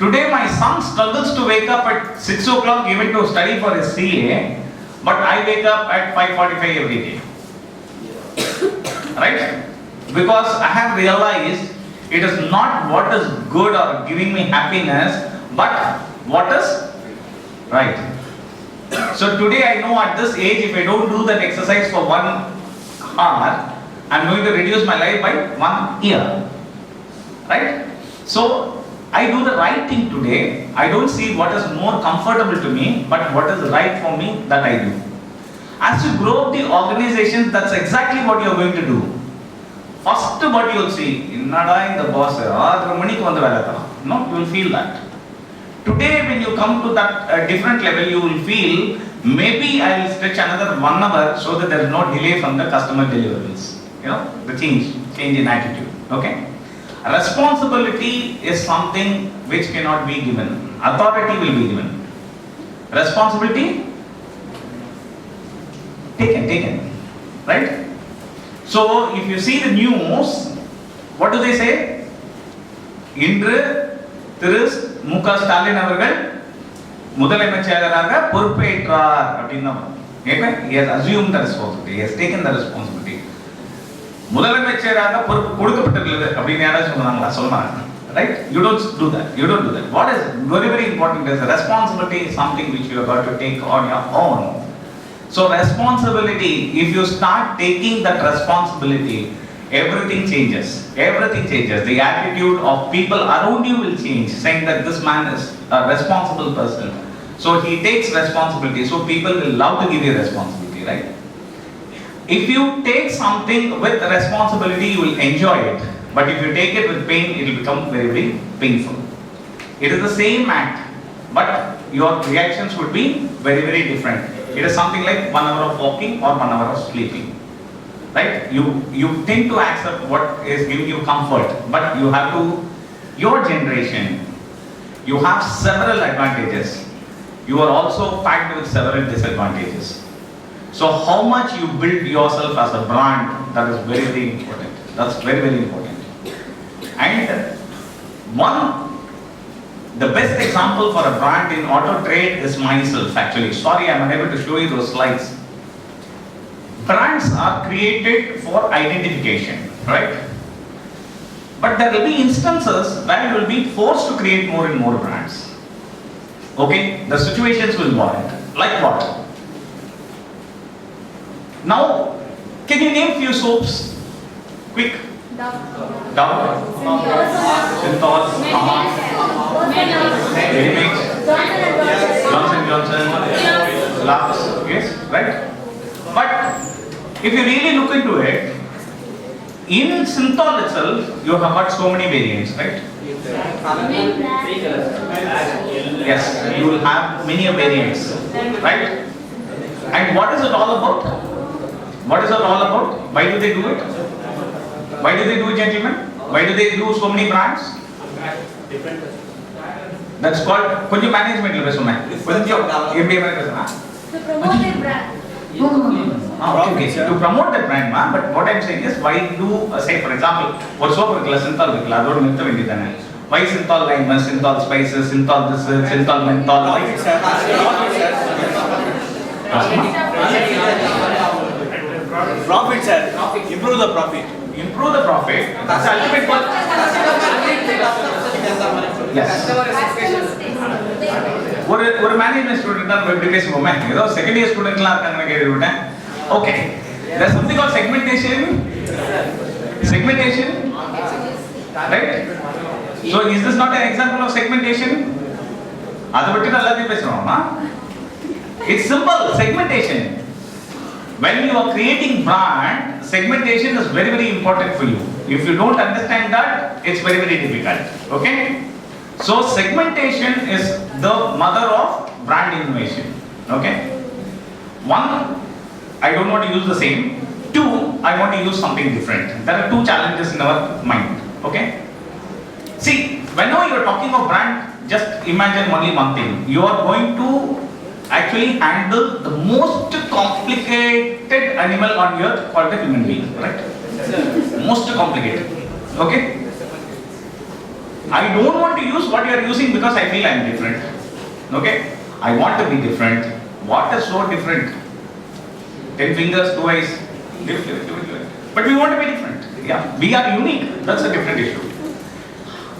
Today my son struggles to wake up at 6 o'clock even to study for his CA, but I wake up at 5:45 every day. Right? Because I have realized it is not what is good or giving me happiness, but what is right. So today I know at this age if I don't do that exercise for 1 hour, I am going to reduce my life by 1 year. Right? So I do the right thing today. I don't see what is more comfortable to me, but what is right for me that I do. As you grow up the organization, that's exactly what you are going to do. First what you will see, innada in the boss, 6 manikku vandu vela tharan. No, you will feel that. Today when you come to that different level, you will feel maybe I will stretch another 1 hour so that there is no delay from the customer deliverables. You know, the change in attitude. Okay? Responsibility is something which cannot be given. Authority will be given. Responsibility taken. Right? So if you see the news, what do they say? இன்று திரு மு.க. ஸ்டாலின் அவர்கள் முதலமைச்சராக பொறுப்பேற்றார் அப்படின்னா he has assumed the responsibility, he has taken the responsibility. முதலமைச்சராக பொறுப்பு கொடுக்கப்பட்டிருக்கிறது அப்படின்னு யாராவது சொன்னாங்களா? சொன்னாங்க. Right? You don't do that. What is very, very important is responsibility is something which you have got to take on your own. So responsibility, if you start taking that responsibility, everything changes. The attitude of people around you will change, saying that this man is a responsible person. So he takes responsibility. So people will love to give you responsibility, right? If you take something with responsibility, you will enjoy it. But if you take it with pain, it will become very, very painful. It is the same act, but your reactions would be very, very different. It is something like 1 hour of walking or 1 hour of sleeping. Right? You tend to accept what is giving you comfort, but you have to, your generation, you have several advantages. You are also packed with several disadvantages. So how much you build yourself as a brand, that is very, very important. That's very, very important. And the best example for a brand in auto trade is myself actually. Sorry, I'm unable to show you those slides. Brands are created for identification, right? But there will be instances where you will be forced to create more and more brands. Okay? The situations will warrant. Like what? Now, can you name few soaps? Quick. Dove. Synthol. Medimix. Johnson. Lux. Yes, right? But if you really look into it, in Synthol itself, you have got so many variants, right? Yes, you will have many variants, right? And what is it all about? Why do they do it? Gentlemen? Why do they do so many brands? That's called konja management la pesuma. Konja MBA mane pesuma. To promote their brand. Okay. To promote the brand, but what I'm saying is, why do, say for example, ஒரு soap இருக்குல்ல, Synthol இருக்குல்ல, அதோட நிறுத்த வேண்டியதானே? Why Synthol lime, Synthol spices, Synthol this, Synthol menthol? Profit, sir. Improve the profit. That's the ultimate goal. Yes. ஒரு management student தான் எப்படி பேசுவோமே, ஏதோ செகண்ட் இயர் ஸ்டூடெண்ட்லாம் இருக்காங்கன்னு கேட்டுவிட்டேன். Okay, There's something called segmentation. Segmentation, right? So is this not an example of segmentation? It's simple, segmentation. When you are creating brand, segmentation is very, very important for you. If you don't understand that, it's very, very difficult. Okay? So segmentation is the mother of brand innovation. Okay? One, I don't want to use the same. Two, I want to use something different. There are two challenges in our mind. Okay? See, whenever you are talking of brand, just imagine only one thing. You are going to actually handle the most complicated animal on earth called the human being, right? Most complicated. Okay? I don't want to use what you are using because I feel I am different. Okay? I want to be different. What is so different? 10 fingers, 2 eyes. But we want to be different. Yeah, we are unique. That's a different issue.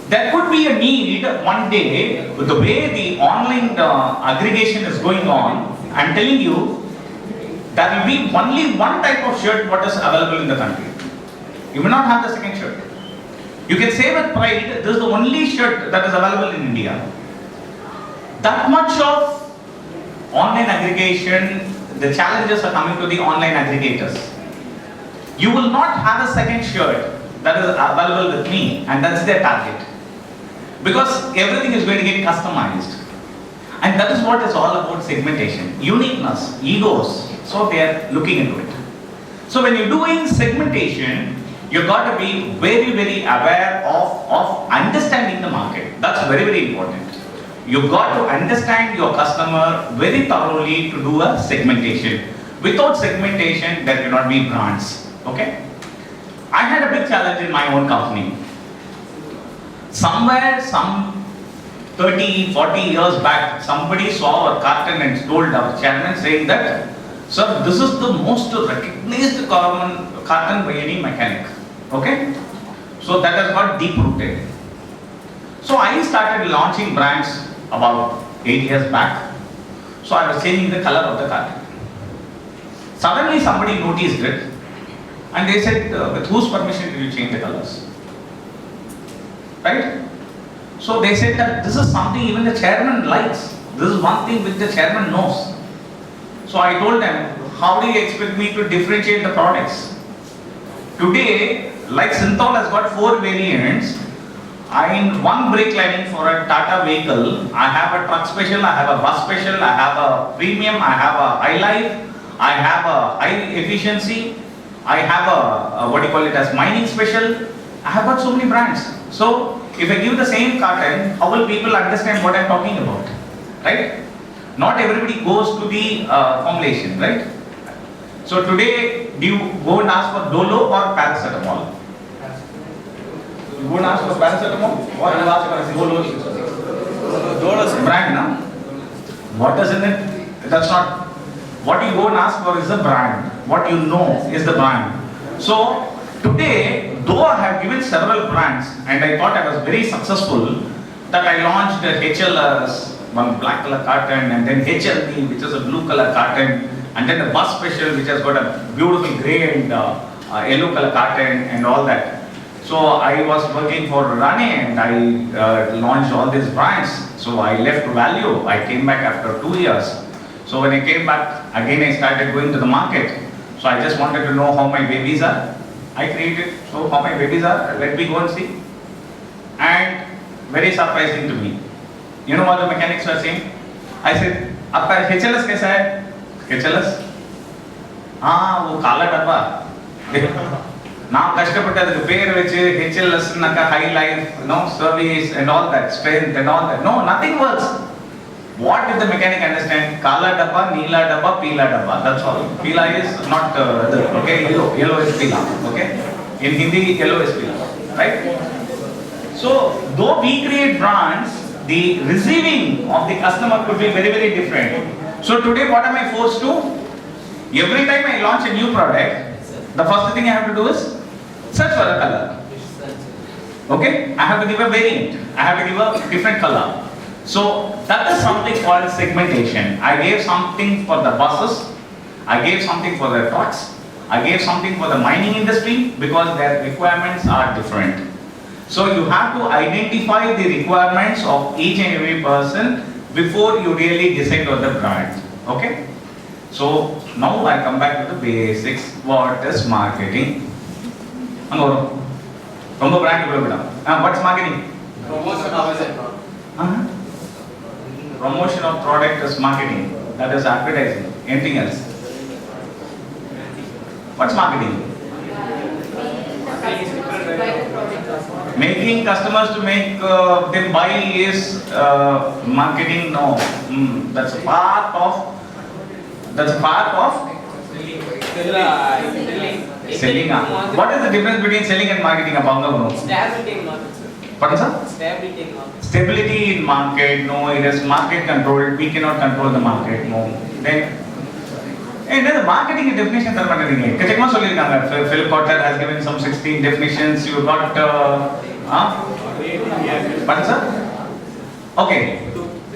There could be a need one day, with the way the online aggregation is going on, I'm telling you, there will be only one type of shirt what is available in the country. You may not have the second shirt. You can say with pride, this is the only shirt that is available in India. That much of online aggregation, the challenges are coming to the online aggregators. You will not have a second shirt that is available with me, and that's their target. Because everything is going to get customized. And that is what is all about segmentation. Uniqueness, egos. So they are looking into it. So when you're doing segmentation, you've got to be very, very aware of understanding the market. That's very, very important. You've got to understand your customer very thoroughly to do a segmentation. Without segmentation, there cannot be brands. Okay? I had a big challenge in my own company. Somewhere, some 30, 40 years back, somebody saw a carton and told our chairman saying that, sir, this is the most recognized carton by any mechanic. Okay? So that has got deep rooted. So I started launching brands about 8 years back. So I was changing the color of the carton. Suddenly somebody noticed it and they said, with whose permission did you change the colors? Right? So they said that this is something even the chairman likes. This is one thing which the chairman knows. So I told them, how do you expect me to differentiate the products? Today, like Synthol has got 4 variants. In one brake lining for a Tata vehicle, I have a truck special, I have a bus special, I have a premium, I have a high life, I have a high efficiency, I have a what do you call it as mining special. I have got so many brands. So if I give the same carton, how will people understand what I'm talking about? Right? Not everybody goes to the formulation, right? So today, do you go and ask for Dolo or paracetamol? You go and ask for paracetamol or you ask for Dolo? Dolo is brand, no? What is in it? That's not. What you go and ask for is the brand. What you know is the brand. So today, though I have given several brands and I thought I was very successful, that I launched HLS, one black color carton, and then HLB, which is a blue color carton, and then the bus special, which has got a beautiful grey and yellow color carton and all that. So I was working for Rane and I launched all these brands. So I left Value. I came back after 2 years. So when I came back, again I started going to the market. So I just wanted to know how my babies are. I created, so how my babies are, let me go and see. And very surprising to me. You know what the mechanics were saying? I said, "Appa HLS kaisa hai?" HLS? Ah, wo kala dabba. Now kashtapattu pair vechu HLS naka high life, service and all that, strength and all that. No, nothing works. What did the mechanic understand? Kala dabba, neela dabba, peela dabba. That's all. Peela is not okay. Yellow is peela. Okay. In Hindi, yellow is peela. Right? So, though we create brands, the receiving of the customer could be very, very different. So today, what am I forced to? Every time I launch a new product, the first thing I have to do is search for a color. Okay? I have to give a variant. I have to give a different color. So that is something called segmentation. I gave something for the buses, I gave something for the trucks, I gave something for the mining industry because their requirements are different. So you have to identify the requirements of each and every person before you really decide on the brand. Okay? So now I come back to the basics. What is marketing? What's marketing? Promotion of product is marketing. That is advertising. Anything else? What's marketing? Making customers to make them buy is marketing. No, that's a part of. Selling. What is the difference between selling and marketing? Stability in market, sir. Pardon, sir? Stability in market. Stability in market. No, it is market controlled. We cannot control the market. No. Then. The marketing definition are not Philip Kotler has given some 16 definitions. You got pardon, sir? Okay.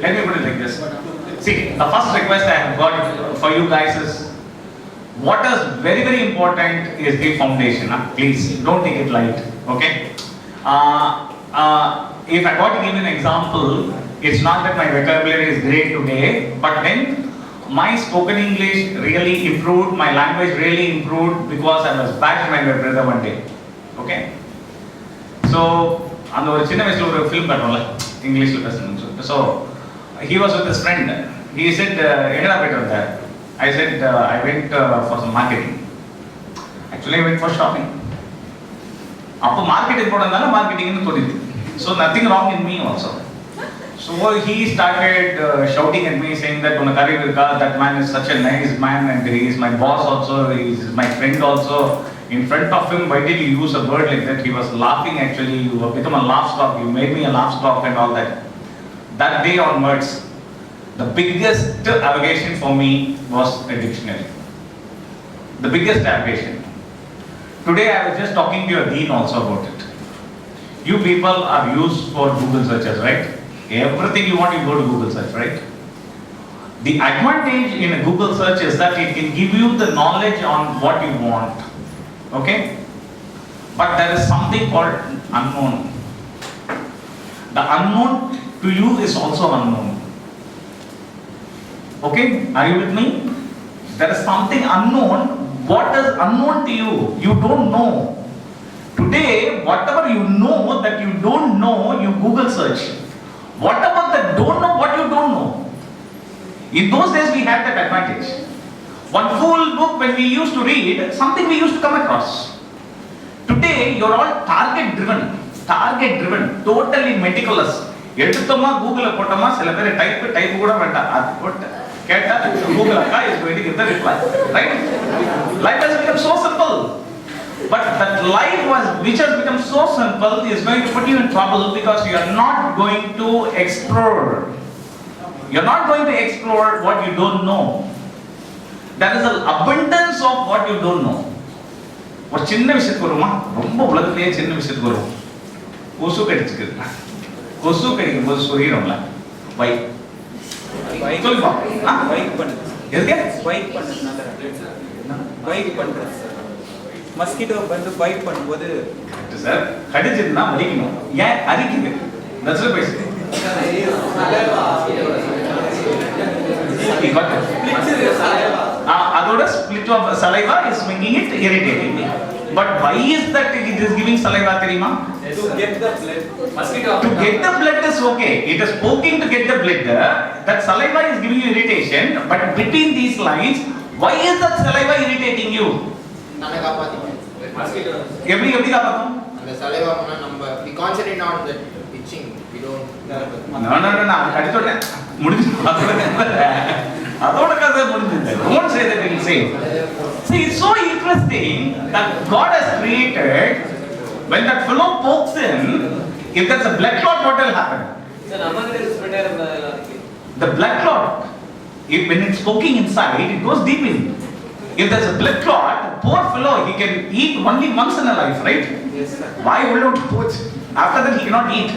Let me put it like this. See, the first request I have got for you guys is what is very, very important is the foundation. Please don't take it light. Okay? If I got to give you an example, it's not that my vocabulary is great today, but then my spoken English really improved, my language really improved because I was bashed by my brother one day. Okay? So, and ஒரு சின்ன வயசுல ஒரு film காட்டுறோம்ல இங்கிலீஷ்ல பேசணும். So, he was with his friend. He said, எங்கடா போயிட்டு வந்த? I said, I went for some marketing. Actually, I went for shopping. அப்போ மார்க்கெட்டிங் போனதால மார்க்கெட்டிங்னு தோணுது. So, nothing wrong in me also. So he started shouting at me, saying that that man is such a nice man and he is my boss also, he is my friend also. In front of him, why did you use a word like that? He was laughing actually, you have become a laugh stock, you made me a laugh stock and all that. That day onwards, the biggest allegation for me was a dictionary. The biggest allegation. Today I was just talking to your dean also about it. You people are used for Google searches, right? Everything you want, you go to Google search, right? The advantage in a Google search is that it can give you the knowledge on what you want. Okay? But there is something called unknown. The unknown to you is also unknown. Okay? Are you with me? There is something unknown. What is unknown to you? You don't know. Today, whatever you know that you don't know, you Google search. What about the don't know what you don't know? In those days we had that advantage. One full book when we used to read, something we used to come across. Today you're all target driven, totally meticulous. எடுத்தோமா கூகுள்ல போட்டோமா சில பேர் type கூட வேண்டாம் அது போட்டு கேட்டா Google அக்கா is going to give the reply, right? Life has become so simple. But that life which has become so simple is going to put you in trouble because you are not going to explore. You are not going to explore what you don't know. There is an abundance of what you don't know. ஒரு சின்ன விஷயத்துக்கு வருமா ரொம்ப உலகத்திலேயே சின்ன விஷயத்துக்கு வரும். கொசு கடிச்சுக்குது. கொசு கடிக்கும் போது சொல்லிடும்ல வை சொல்லுப்பா பைக் பண்ணுது. எதுக்கு பைக் பண்ணுது நல்லா. பைக் பண்ணுறது மஸ்கிட்டோ வந்து பைட் பண்ணும்போது சார் கடிச்சிருந்தா வலிக்கணும். ஏன் அரிக்குது? That's the basic. அதோட split of saliva is making it irritating. But why is that it is giving saliva தெரியுமா? To get the blood. Mosquito. To get the blood is okay. It is poking to get the blood. That saliva is giving you irritation. But between these lines, why is that saliva irritating you? நானே காப்பாத்திப்பேன். Mosquito. எப்படி காப்பாத்தும்? அந்த saliva பண்ணா நம்ம we concentrate on the itching. We don't. No. கடிச்சோட முடிஞ்சு அதோட கதை முடிஞ்சது. Don't say that it will save. See, it's so interesting that God has created. When that fellow pokes in, if there's a blood clot, what will happen? Sir நம்ம கிட்ட spread ஆயிருந்தா The blood clot, when it's poking inside, it goes deep in. If there's a blood clot, poor fellow, he can eat only once in a life, right? Yes, sir. Why will not put? After that, he cannot eat.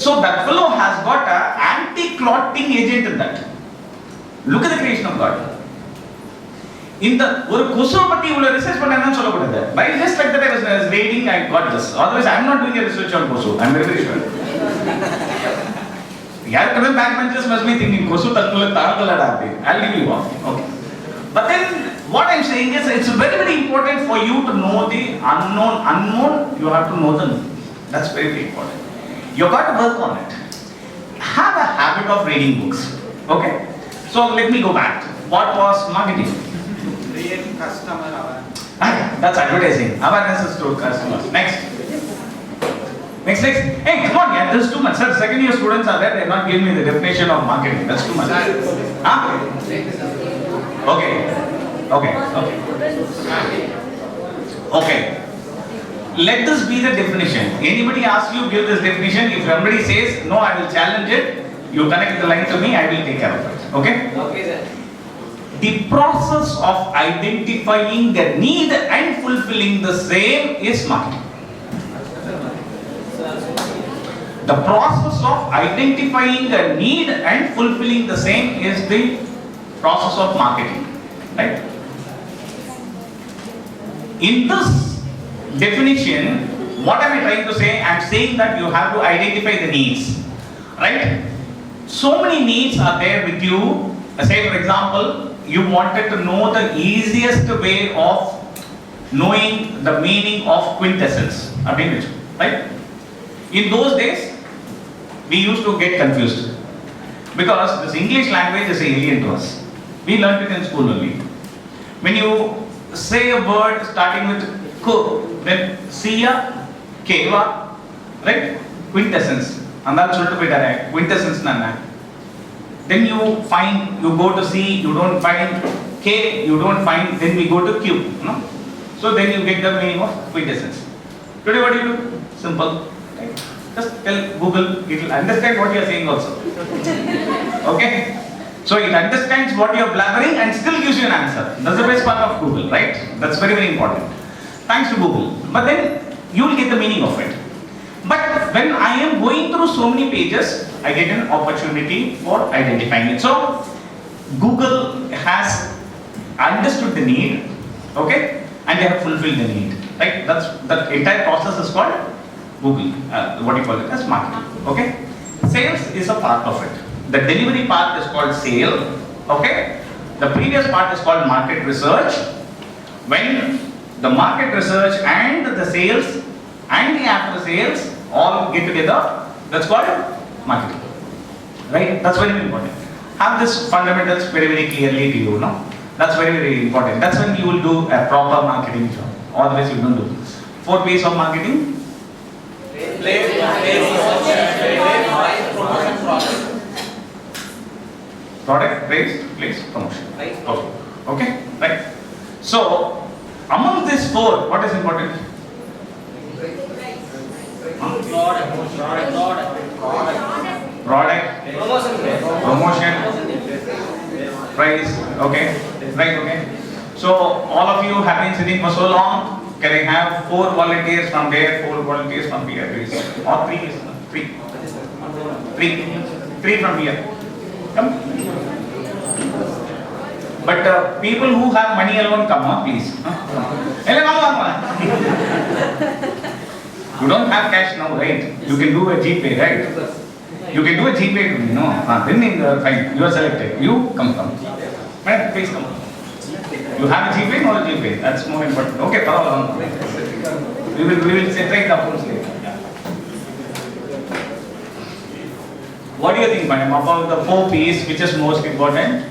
So that fellow has got an anti-clotting agent in that. Look at the creation of God. இந்த ஒரு கொசுவை பத்தி இவ்வளவு research பண்ணேன்னு சொல்லக்கூடாது. By just like that I was reading, I got this. Otherwise I am not doing a research on கொசு. I am very very sure. யாருக்குமே back benchers must be thinking கொசு தற்கொலை தாழ்ந்தலடா அப்படி. I'll give you one. Okay. But then what I am saying is it's very very important for you to know the unknown. Unknown, you have to know the known. That's very very important. You got to work on it. Have a habit of reading books. Okay. So let me go back. What was marketing? Create customer awareness. That's advertising. Awareness is to customers. Next. Hey, come on, yeah, this is too much. Sir, second year students are there, they're not giving me the definition of marketing. That's too much. Huh? Okay. Okay. Let this be the definition. Anybody asks you, give this definition. If somebody says, no, I will challenge it, you connect the line to me, I will take care of it. Okay? Okay, sir. The process of identifying the need and fulfilling the same is marketing. The process of identifying the need and fulfilling the same is the process of marketing. Right? In this definition, what am I trying to say? I am saying that you have to identify the needs. Right? So many needs are there with you. Say for example, you wanted to know the easiest way of knowing the meaning of quintessence. Right? In those days, we used to get confused because this English language is alien to us. We learned it in school only. When you say a word starting with ko, then siya, keva, right? Quintessence. And that's quintessence nanna. Then you go to C, you don't find K, you don't find, then we go to Q. No? So then you get the meaning of quintessence. Today what do you do? Simple. Right? Just tell Google, it will understand what you are saying also. Okay? So it understands what you are blabbering and still gives you an answer. That's the best part of Google, right? That's very very important. Thanks to Google. But then you will get the meaning of it. But when I am going through so many pages, I get an opportunity for identifying it. So Google has understood the need, okay, and they have fulfilled the need. Right? That's that entire process is called Google. What do you call it? As marketing. Okay. Sales is a part of it. The delivery part is called sale. Okay. The previous part is called market research. When the market research and the sales and the after sales all get together, that's called marketing. Right? That's very important. Have this fundamentals very very clearly to you, no? That's very very important. That's when you will do a proper marketing job. Otherwise you don't do. 4 P's of marketing. Product, place, promotion. Okay? Right? So, among these 4, what is important? Product, promotion, price, okay? Right, okay? So, all of you have been sitting for so long. Can I have 4 volunteers from there, 4 volunteers from here, please? Or 3 is enough. 3 from here. Come. But people who have money alone come, please. You don't have cash now, right? You can do a GPay, right? You can do a GPay to me, no? Then fine, you are selected. You come. Madam, please come. You have a GPay, no GPay. That's more important. Okay, we will separate the accounts later. What do you think, madam, about the 4 P's, which is most important?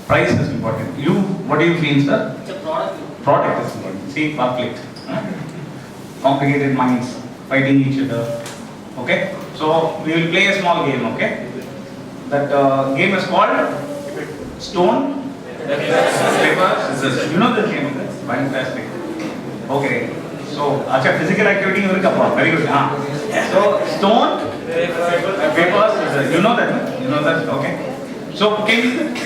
Price is important. What do you feel, sir? It's a product. Product is important. See, conflict. Complicated minds fighting each other. Okay? So, we will play a small game, okay? That game is called Stone, Paper, Scissors. You know this game? Fantastic. Okay. So, physical activity, very good. So, stone, paper, scissors. You know that? You know that? Okay. So, can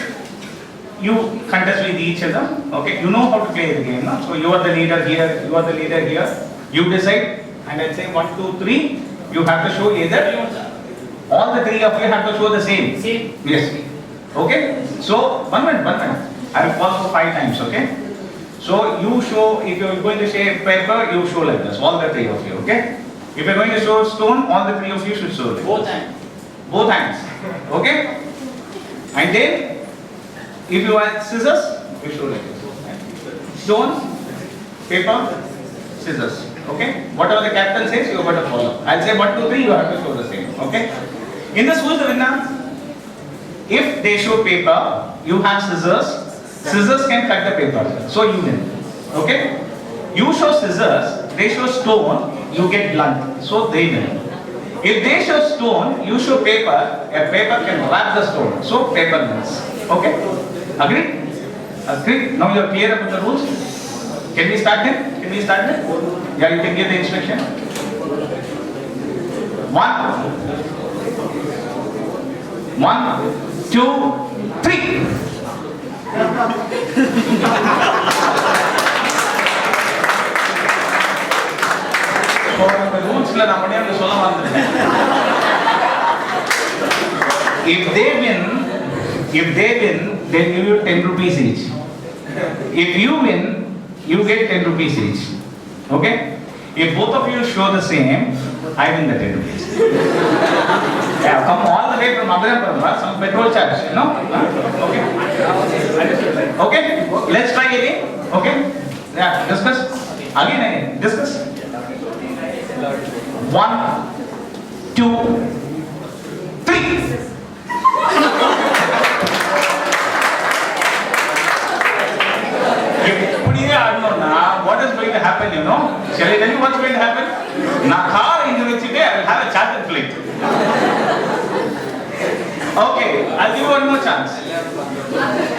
you contest with each other? Okay. You know how to play the game, no? So, you are the leader here, you are the leader here. You decide, and I'll say 1, 2, 3. You have to show either. All the 3 of you have to show the same. Same. Yes. Okay. So, one minute. I will pause for 5 times, okay? So you show, if you are going to say paper, you show like this, all the 3 of you, okay? If you are going to show stone, all the 3 of you should show like Both this. hands. Both hands, okay? And then, if you want scissors, you show like this. Stone, paper, scissors, okay? Whatever the captain says, you have got to follow. I'll say 1, 2, 3, you have to show the same, okay? In this, who is the winner? If they show paper, you have scissors. Scissors can cut the paper, so you win. Okay? You show scissors, they show stone, you get blunt, so they win. If they show stone, you show paper, a paper can wrap the stone, so paper wins. Okay? Agree? Agree? Now you are clear about the rules? Can we start then? Can we start then? Yeah, you can give the instruction. 1, 2, 3. If they win, then you give 10 rupees each. If you win, you get 10 rupees each. Okay? If both of you show the same, I win the 10 rupees. Yeah, come all the way from Abhinav, some petrol charge, you know? Okay? Okay? Let's try again. Okay? Yeah, discuss. Again, discuss. 1, 2, 3. What is going to happen, you know? Shall I tell you what's going to happen? Na car in the city, I will have a chartered flight. Okay, I'll give you one more chance.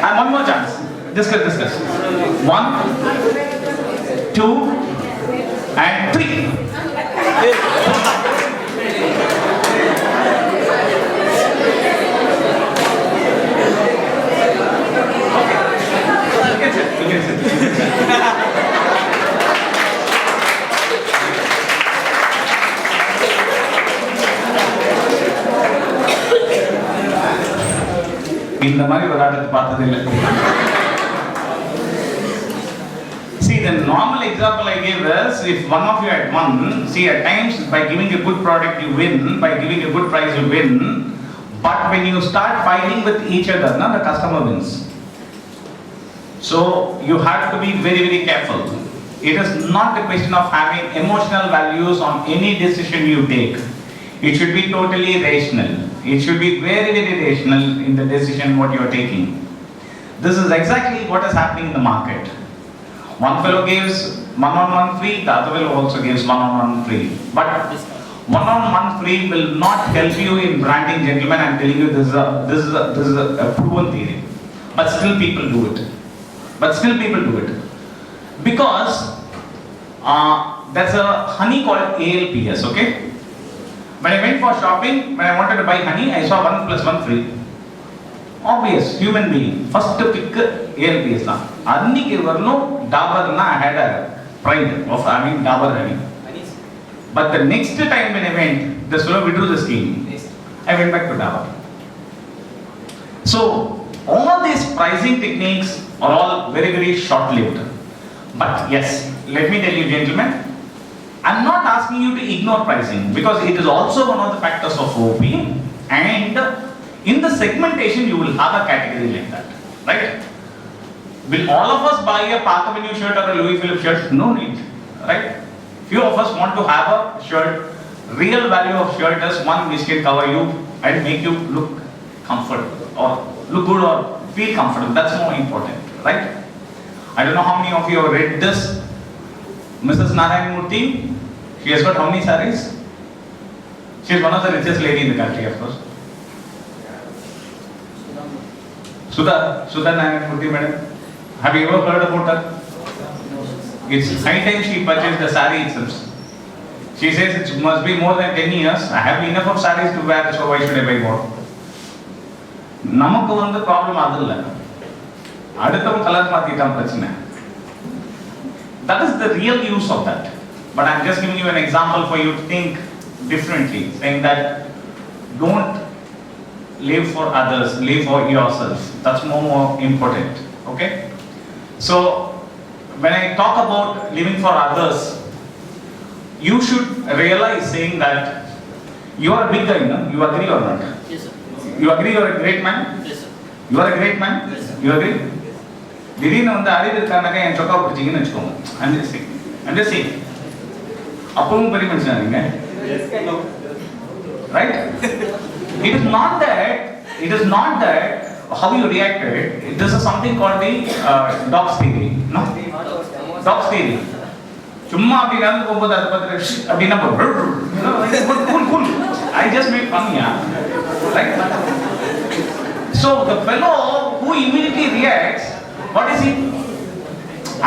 And one more chance. Discuss. 1, 2, and 3. You can sit. இந்த மாதிரி விளையாட்டு பார்த்தது இல்லை. See, the normal example I gave is, if one of you had won, see, at times by giving a good product you win, by giving a good price you win, but when you start fighting with each other, now the customer wins. So you have to be very, very careful. It is not a question of having emotional values on any decision you take. It should be totally rational. It should be very, very rational in the decision what you are taking. This is exactly what is happening in the market. One fellow gives one-on-one free, the other fellow also gives one-on-one free. But one-on-one free will not help you in branding, gentlemen. I'm telling you, this is a proven theory. But still people do it. Because there's a honey called ALPS, okay? When I went for shopping, when I wanted to buy honey, I saw 1 + 1 free. Obvious, human being. First pick ALPS. Anniki varno Dabur na, I had a pride of having Dabur honey. But the next time when I went, the fellow withdrew the scheme. I went back to Dabur. So all these pricing techniques are all very, very short-lived. But yes, let me tell you, gentlemen, I'm not asking you to ignore pricing, because it is also one of the factors of OP, and in the segmentation you will have a category like that, right? Will all of us buy a Park Avenue shirt or a Louis Philippe shirt? No need, right? Few of us want to have a shirt. Real value of shirt is one which can cover you and make you look comfortable or look good or feel comfortable. That's more important, right? I don't know how many of you have read this. Mrs. Narayan Murthy, she has got how many sarees? She is one of the richest lady in the country, of course. Sudha Narayan Murthy, madam. Have you ever heard about her? It's high time she purchased the saree itself. She says it must be more than 10 years. I have enough of sarees to wear, so why should I buy more? நமக்கு வந்து problem அது இல்லை, அடுத்தவங்க colour மாத்திட்டான் பிரச்சனை. That is the real use of that. But I'm just giving you an example for you to think differently, saying that don't live for others, live for yourself. That's more important. Okay? So, when I talk about living for others, you should realize saying that you are a big guy, no? You agree or not? Yes, sir. You agree you are a great man? Yes, sir. You are a great man? Yes, sir. You agree? திடீர்னு வந்து அறிவு இருக்கானாக்கா என் சொக்கா பிடிச்சிங்கன்னு வச்சுக்கோங்க. I'm just saying. அப்பவும் பெரிய மனுஷனா நீங்க? Right? It is not that how you reacted. This is something called the dog's theory. No? Dog's theory. சும்மா அப்படி நடந்து போகும்போது அதை பார்த்து அப்படின்னா cool. I just made fun, yeah. Right? So the fellow who immediately reacts, what is he?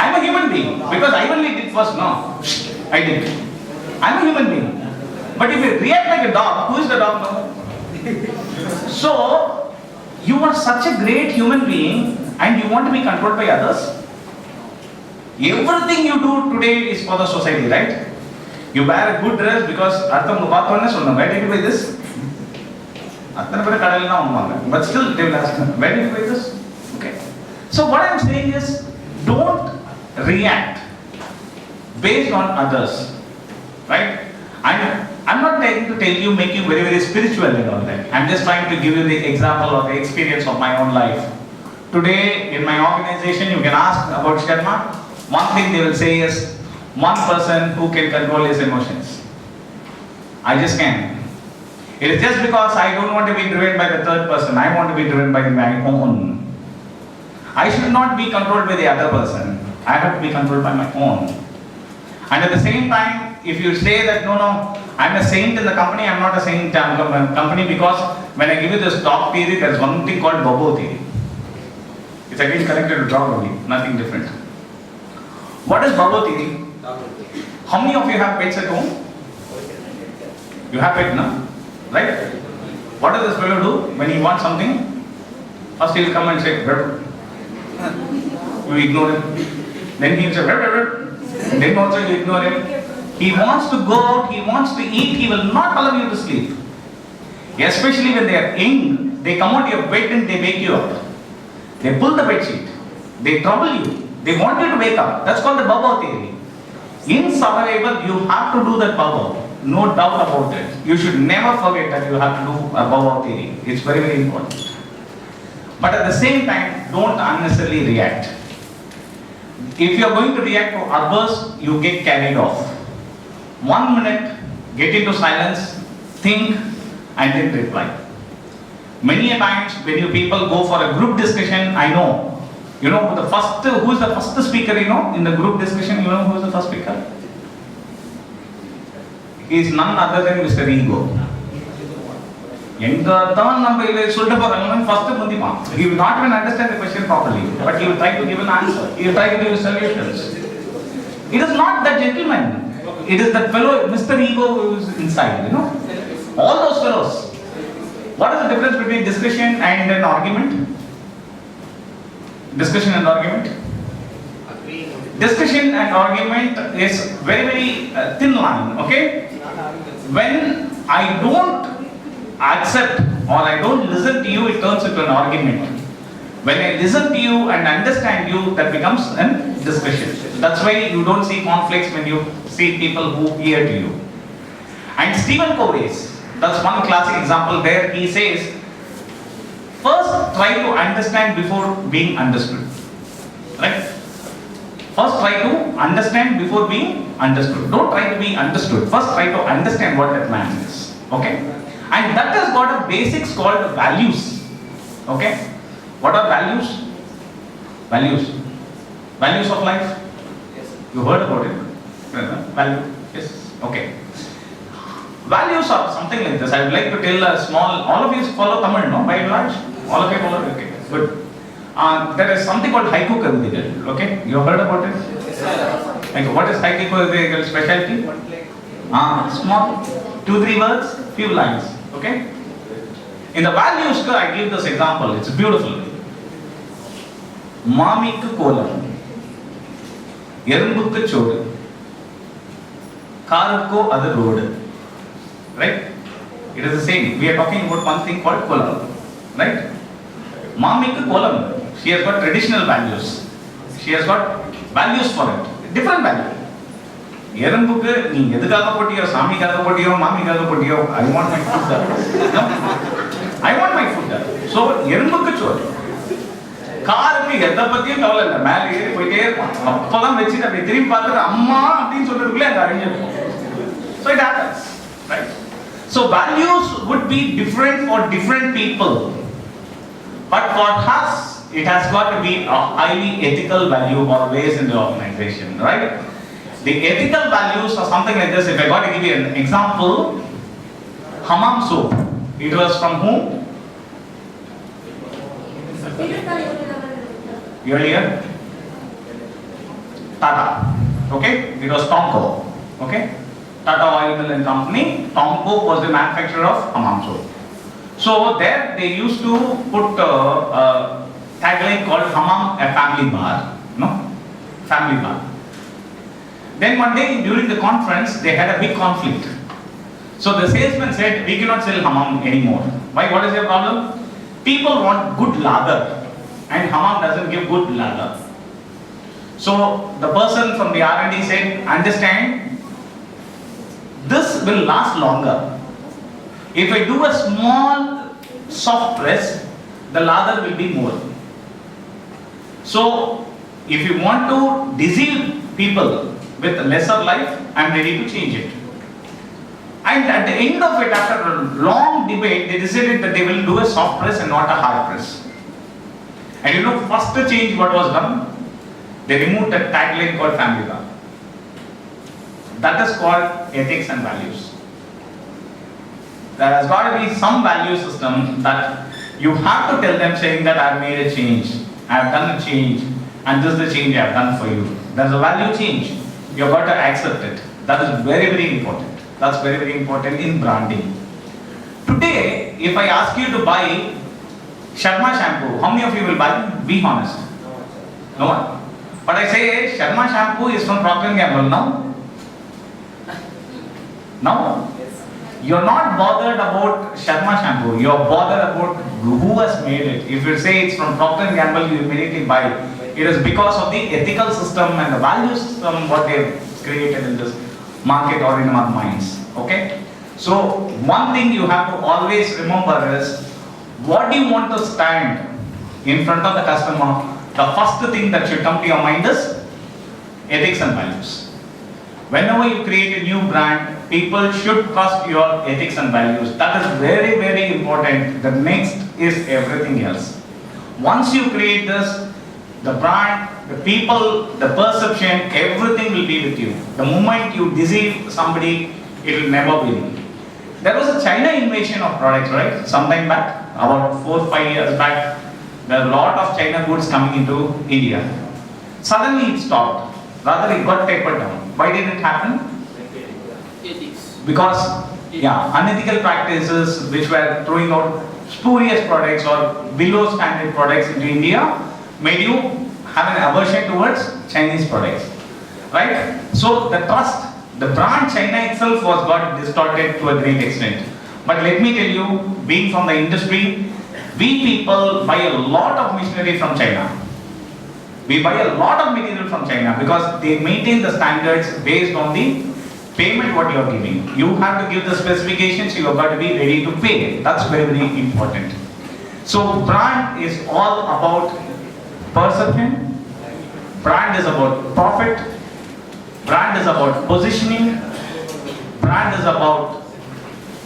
I'm a human being because I only did first. No, I did. I'm a human being. But if you react like a dog, who is the dog now? So you are such a great human being and you want to be controlled by others. Everything you do today is for the society, right? You wear a good dress because அடுத்தவங்க பார்த்தோன்னே சொல்லணும், where did you buy this? அத்தனை பேர் கடையில் தான் வாங்குவாங்க. But still they will ask, where did you buy this? Okay. So what I am saying is, don't react based on others, right? I'm not trying to tell you, make you very, very spiritual and all that. I'm just trying to give you the example of the experience of my own life. Today in my organization, you can ask about Sharma. One thing they will say is, one person who can control his emotions. I just can. It is just because I don't want to be driven by the third person. I want to be driven by my own. I should not be controlled by the other person. I have to be controlled by my own. And at the same time, if you say that no, I'm a saint in the company, I'm not a saint in the company, because when I give you this dog theory, there's one thing called Bobo theory. It's again connected to dog only, nothing different. What is Bobo theory? How many of you have pets at home? You have pet, no? Right? What does this fellow do when he wants something? First he will come and say, "Brr." You ignore him. Then he will say, "Brr, brr, brr." Then also you ignore him. He wants to go out, he wants to eat, he will not allow you to sleep. Especially when they are young, they come out your bed and they wake you up. They pull the bed sheet. They trouble you. They want you to wake up. That's called the Baba theory. In survival, you have to do that Baba. No doubt about it. You should never forget that you have to do a Baba theory. It's very, very important. But at the same time, don't unnecessarily react. If you are going to react to others, you get carried off. 1 minute, get into silence, think, and then reply. Many a times when you people go for a group discussion, I know, you know who is the first speaker, you know, in the group discussion, you know who is the first speaker? He is none other than Mr. Ego. First he will not even understand the question properly, but he will try to give an answer. He will try to give solutions. It is not that gentleman. It is that fellow, Mr. Ego, who is inside, you know. All those fellows. What is the difference between discussion and an argument? Discussion and argument? Discussion and argument is very, very thin line, okay? When I don't accept or I don't listen to you, it turns into an argument. When I listen to you and understand you, that becomes a discussion. That's why you don't see conflicts when you see people who hear to you. And Stephen Covey, that's one classic example there. He says, first try to understand before being understood. Right? First try to understand before being understood. Don't try to be understood. First try to understand what that man is. Okay? And that has got a basics called values. Okay? What are values? Values. Values of life? Yes. You heard about it? Value? Yes. Okay. Values are something like this. I would like to tell a small, all of you follow Tamil, no? By and large? All of you follow? Okay. Good. There is something called haiku kavidigal. Okay? You heard about it? Yes. Like, what is haiku kavidigal specialty? Small, 2-3 words, few lines. Okay? In the values, I give this example. It's beautiful. Mamikku kolam, erumbukku chodu, karukku adu road. Right? It is the same. We are talking about one thing called kolam. Right? Mamikku kolam. She has got traditional values. She has got values for it. Different value. எறும்புக்கு நீ எதுக்காக போட்டியோ சாமிக்காக போட்டியோ மாமிக்காக போட்டியோ I want my food there. No? I want my food there. So எறும்புக்கு சோறு. காருக்கு எதை பத்தியும் கவலை இல்லை, மேலே ஏறி போயிட்டே இருப்பான். அப்பதான் வச்சுட்டு அப்படி திரும்பி பார்த்துட்டு அம்மா அப்படின்னு சொல்றதுக்குள்ளே அங்கே அழிஞ்சிருக்கும். So it happens, right? So values would be different for different people, but for us it has got to be a highly ethical value always in the organization, right? The ethical values are something like this. If I got to give you an example, hammam soap. It was from whom? Earlier? Tata. Okay? It was Tomco. Okay? Tata Oil Mill and Company. Tomco was the manufacturer of hammam soap. So there they used to put a tagline called hammam a family bar. No? Family bar. Then one day during the conference, they had a big conflict. So the salesman said, we cannot sell hammam anymore. Why? What is your problem? People want good lather, and hammam doesn't give good lather. So the person from the R&D said, understand, this will last longer. If I do a small soft press, the lather will be more. So if you want to deceive people with lesser life, I am ready to change it. And at the end of it, after a long debate, they decided that they will do a soft press and not a hard press. And you know, first change what was done? They removed the tagline called family bar. That is called ethics and values. There has got to be some value system that you have to tell them saying that I have made a change, I have done a change, and this is the change I have done for you. There is a value change. You have got to accept it. That is very, very important. That's very, very important in branding. Today, if I ask you to buy Sharma shampoo, how many of you will buy? Be honest. No one. But I say Sharma shampoo is from Procter & Gamble. No? No? You're not bothered about Sharma shampoo. You're bothered about who has made it. If you say it's from Procter & Gamble, you immediately buy it. It is because of the ethical system and the value system what they have created in this market or in our minds. Okay? So one thing you have to always remember is, what do you want to stand in front of the customer? The first thing that should come to your mind is ethics and values. Whenever you create a new brand, people should trust your ethics and values. That is very, very important. The next is everything else. Once you create this, the brand, the people, the perception, everything will be with you. The moment you deceive somebody, it will never be. There was a China invasion of products, right? Sometime back, about 4-5 years back, there are a lot of China goods coming into India. Suddenly it stopped. Rather, it got tapered down. Why did it happen? Because, unethical practices which were throwing out spurious products or below standard products into India made you have an aversion towards Chinese products, right? So the trust, the brand China itself was got distorted to a great extent. But let me tell you, being from the industry, we people buy a lot of machinery from China. We buy a lot of material from China because they maintain the standards based on the payment what you are giving. You have to give the specifications, you have got to be ready to pay. That's very, very important. So brand is all about perception, brand is about profit, brand is about positioning, brand is about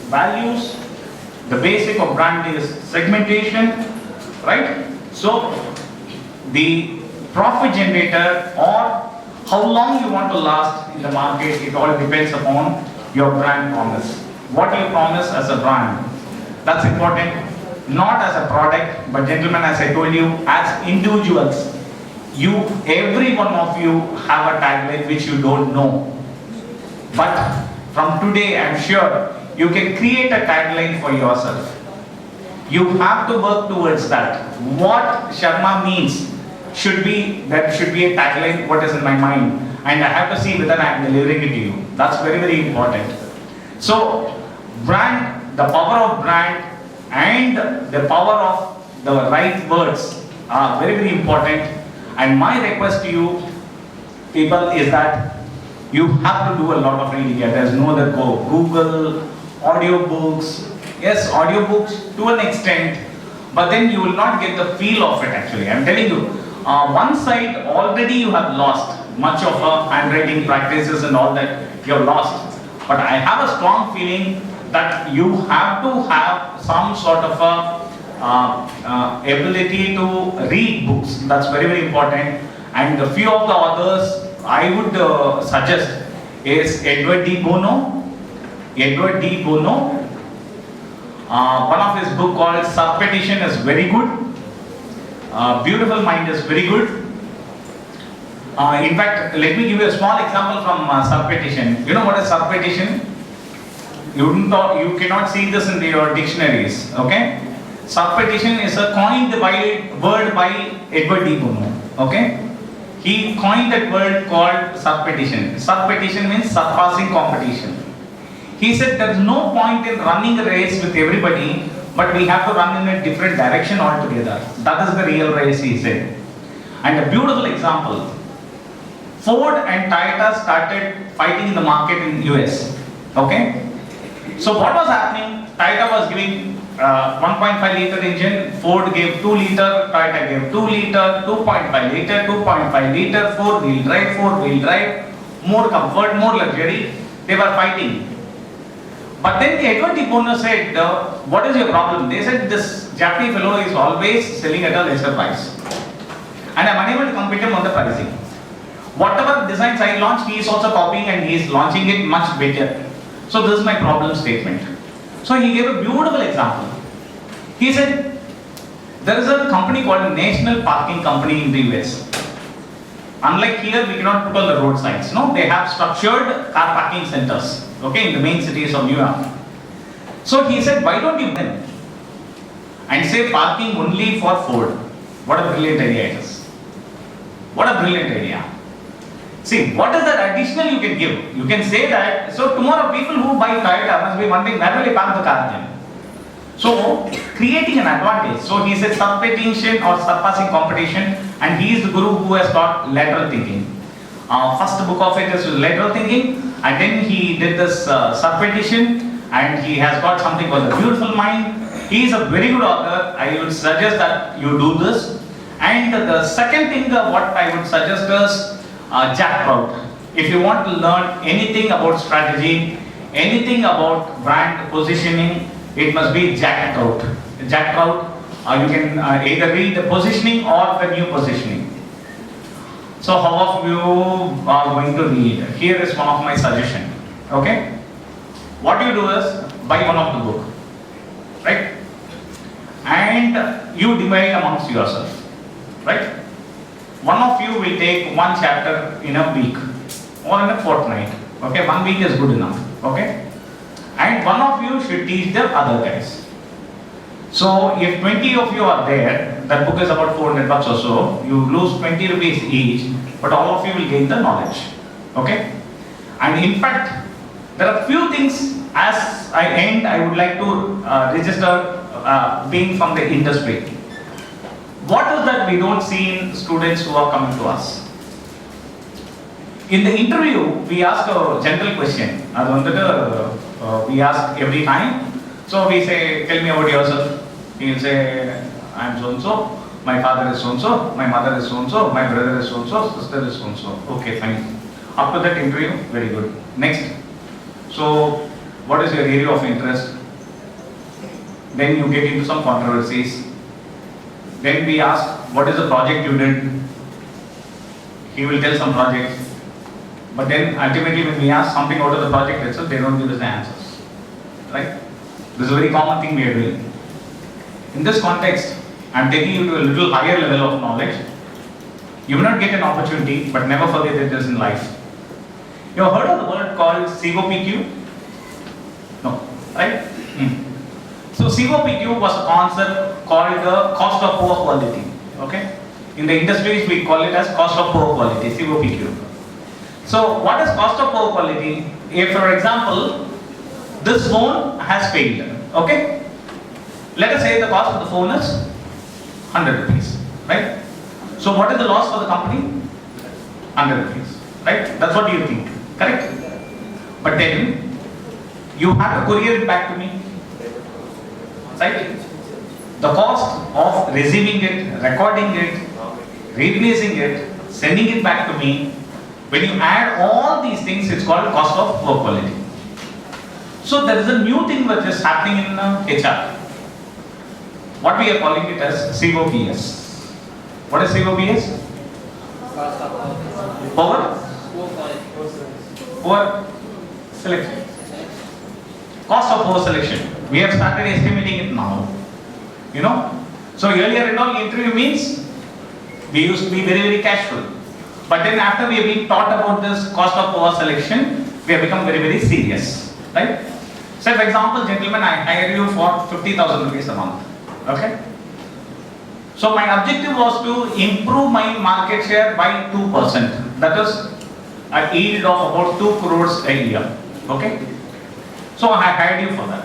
values. The basic of brand is segmentation, right? So the profit generator or how long you want to last in the market, it all depends upon your brand promise. What you promise as a brand, that's important. Not as a product, but gentlemen, as I told you, as individuals, every one of you have a tagline which you don't know. But from today, I'm sure you can create a tagline for yourself. You have to work towards that. What Sharma means should be a tagline what is in my mind, and I have to see whether I am delivering it to you. That's very, very important. So brand, the power of brand and the power of the right words very, very important. And my request to you people is that you have to do a lot of reading here. There's no other go. Google, audiobooks. Yes, audiobooks to an extent, but then you will not get the feel of it actually. I'm telling you, one side already you have lost much of handwriting practices and all that you have lost. But I have a strong feeling that you have to have some sort of ability to read books. That's very, very important. And a few of the authors I would suggest is Edward D. Bono. Edward D. Bono. One of his book called Subpetition is very good. Beautiful Mind is very good. In fact, let me give you a small example from Subpetition. You know what is Subpetition? You cannot see this in your dictionaries. Okay? Subpetition is a coined word by Edward D. Bono. Okay? He coined that word called subpetition. Subpetition means surpassing competition. He said there is no point in running a race with everybody, but we have to run in a different direction altogether. That is the real race, he said. And a beautiful example. Ford and Toyota started fighting in the market in US. Okay? So what was happening? Toyota was giving 1.5 liter engine, Ford gave 2 liter, Toyota gave 2 liter, 2.5 liter, 2.5 liter, 4-wheel drive, more comfort, more luxury. They were fighting. But then Edward D. Bono said, what is your problem? They said, this Japanese fellow is always selling at a lesser price. And I am unable to compete him on the pricing. Whatever designs I launched, he is also copying and he is launching it much better. So this is my problem statement. So he gave a beautiful example. He said, there is a company called National Parking Company in the US. Unlike here, we cannot put on the road signs. No, they have structured car parking centers, okay, in the main cities of New York. So he said, why don't you then and say parking only for Ford? What a brilliant idea it is. What a brilliant idea. See, what is that additional you can give? You can say that, so tomorrow people who buy Toyota must be wondering, where will I park the car then? So, creating an advantage. So, he said subpetition or surpassing competition, and he is the guru who has taught lateral thinking. First book of it is lateral thinking, and then he did this subpetition, and he has got something called the beautiful mind. He is a very good author. I would suggest that you do this. And the second thing what I would suggest is Jack Trout. If you want to learn anything about strategy, anything about brand positioning, it must be Jack Trout. Jack Trout, you can either read the positioning or the new positioning. So how of you are going to read? Here is one of my suggestion. Okay? What you do is buy one of the book, right? And you divide amongst yourself, right? One of you will take one chapter in a week or in a fortnight. Okay, 1 week is good enough. Okay, and one of you should teach the other guys. So if 20 of you are there, that book is about 400 bucks or so. You lose 20 rupees each, but all of you will gain the knowledge. Okay, and in fact, there are few things. As I end, I would like to register being from the industry. What is that we don't see in students who are coming to us? In the interview, we ask a general question. We ask every time. So we say, tell me about yourself. He will say, I am so-and-so, my father is so-and-so, my mother is so-and-so, my brother is so-and-so, sister is so-and-so. Okay, fine. Up to that interview, very good. Next. So, what is your area of interest? Then you get into some controversies. Then we ask, what is the project you did? He will tell some project. But then ultimately when we ask something out of the project itself, they don't give us the answers. Right? This is a very common thing we are doing. In this context, I am taking you to a little higher level of knowledge. You will not get an opportunity, but never forget it is in life. You have heard of the word called COPQ? No, right? So COPQ was a concept called the cost of poor quality. Okay? In the industries we call it as cost of poor quality, COPQ. So what is cost of poor quality? If for example, this phone has failed. Okay? Let us say the cost of the phone is 100 rupees. right? So what is the loss for the company? 100 rupees, right? That's what you think, correct? But then you have to courier it back to me, right? The cost of receiving it, recording it, releasing it, sending it back to me, when you add all these things, it's called cost of poor quality. So there is a new thing which is happening in HR. What we are calling it as COPS. What is COPS? Poor selection. Cost of poor selection. We have started estimating it now. You know? So earlier and all, interview means we used to be very, very casual. But then after we have been taught about this cost of poor selection, we have become very, very serious. Right? So for example, gentlemen, I hire you for 50,000 rupees a month. Okay? So my objective was to improve my market share by 2%. That is a yield of about 2 crores a year. Okay? So I hired you for that.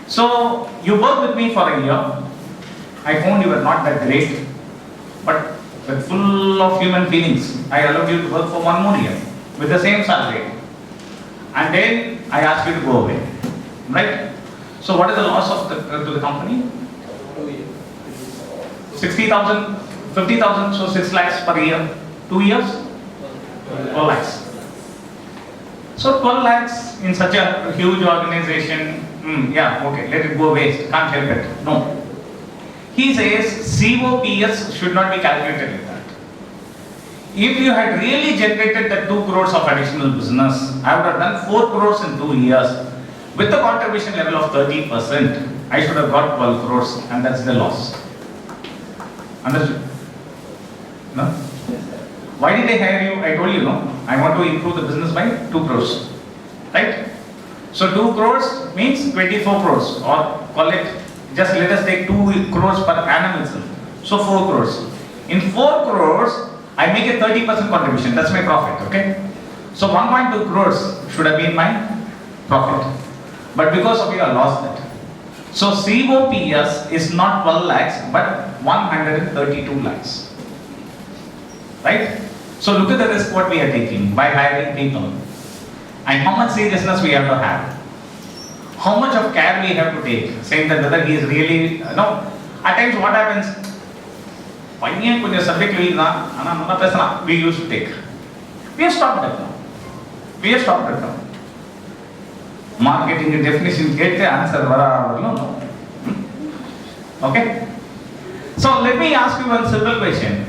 So you worked with me for a year. I found you were not that great, but full of human feelings. I allowed you to work for 1 more year with the same salary. And then I asked you to go away. Right? So what is the loss of to the company? 60,000, 50,000, so 6 lakhs per year. 2 years? 12 lakhs. So 12 lakhs in such a huge organization, yeah, okay, let it go waste, can't help it. No. He says COPS should not be calculated like that. If you had really generated the 2 crores of additional business, I would have done 4 crores in 2 years. With the contribution level of 30%, I should have got 12 crores, and that's the loss. Understood? No? Why did I hire you? I told you, no? I want to improve the business by 2 crores. Right? So 2 crores means 24 crores, or call it, just let us take 2 crores per annum itself. So 4 crores. In 4 crores, I make a 30% contribution. That's my profit, okay? So 1.2 crores should have been my profit. But because of you, I lost that. So COPS is not 12 lakhs, but 132 lakhs. Right? So look at the risk what we are taking by hiring people. And how much seriousness we have to have. How much of care we have to take, saying that whether he is really, no. At times what happens, subject we used to take. We have stopped that now. We have stopped that now. Marketing definition, get the answer, no. Okay? So let me ask you one simple question.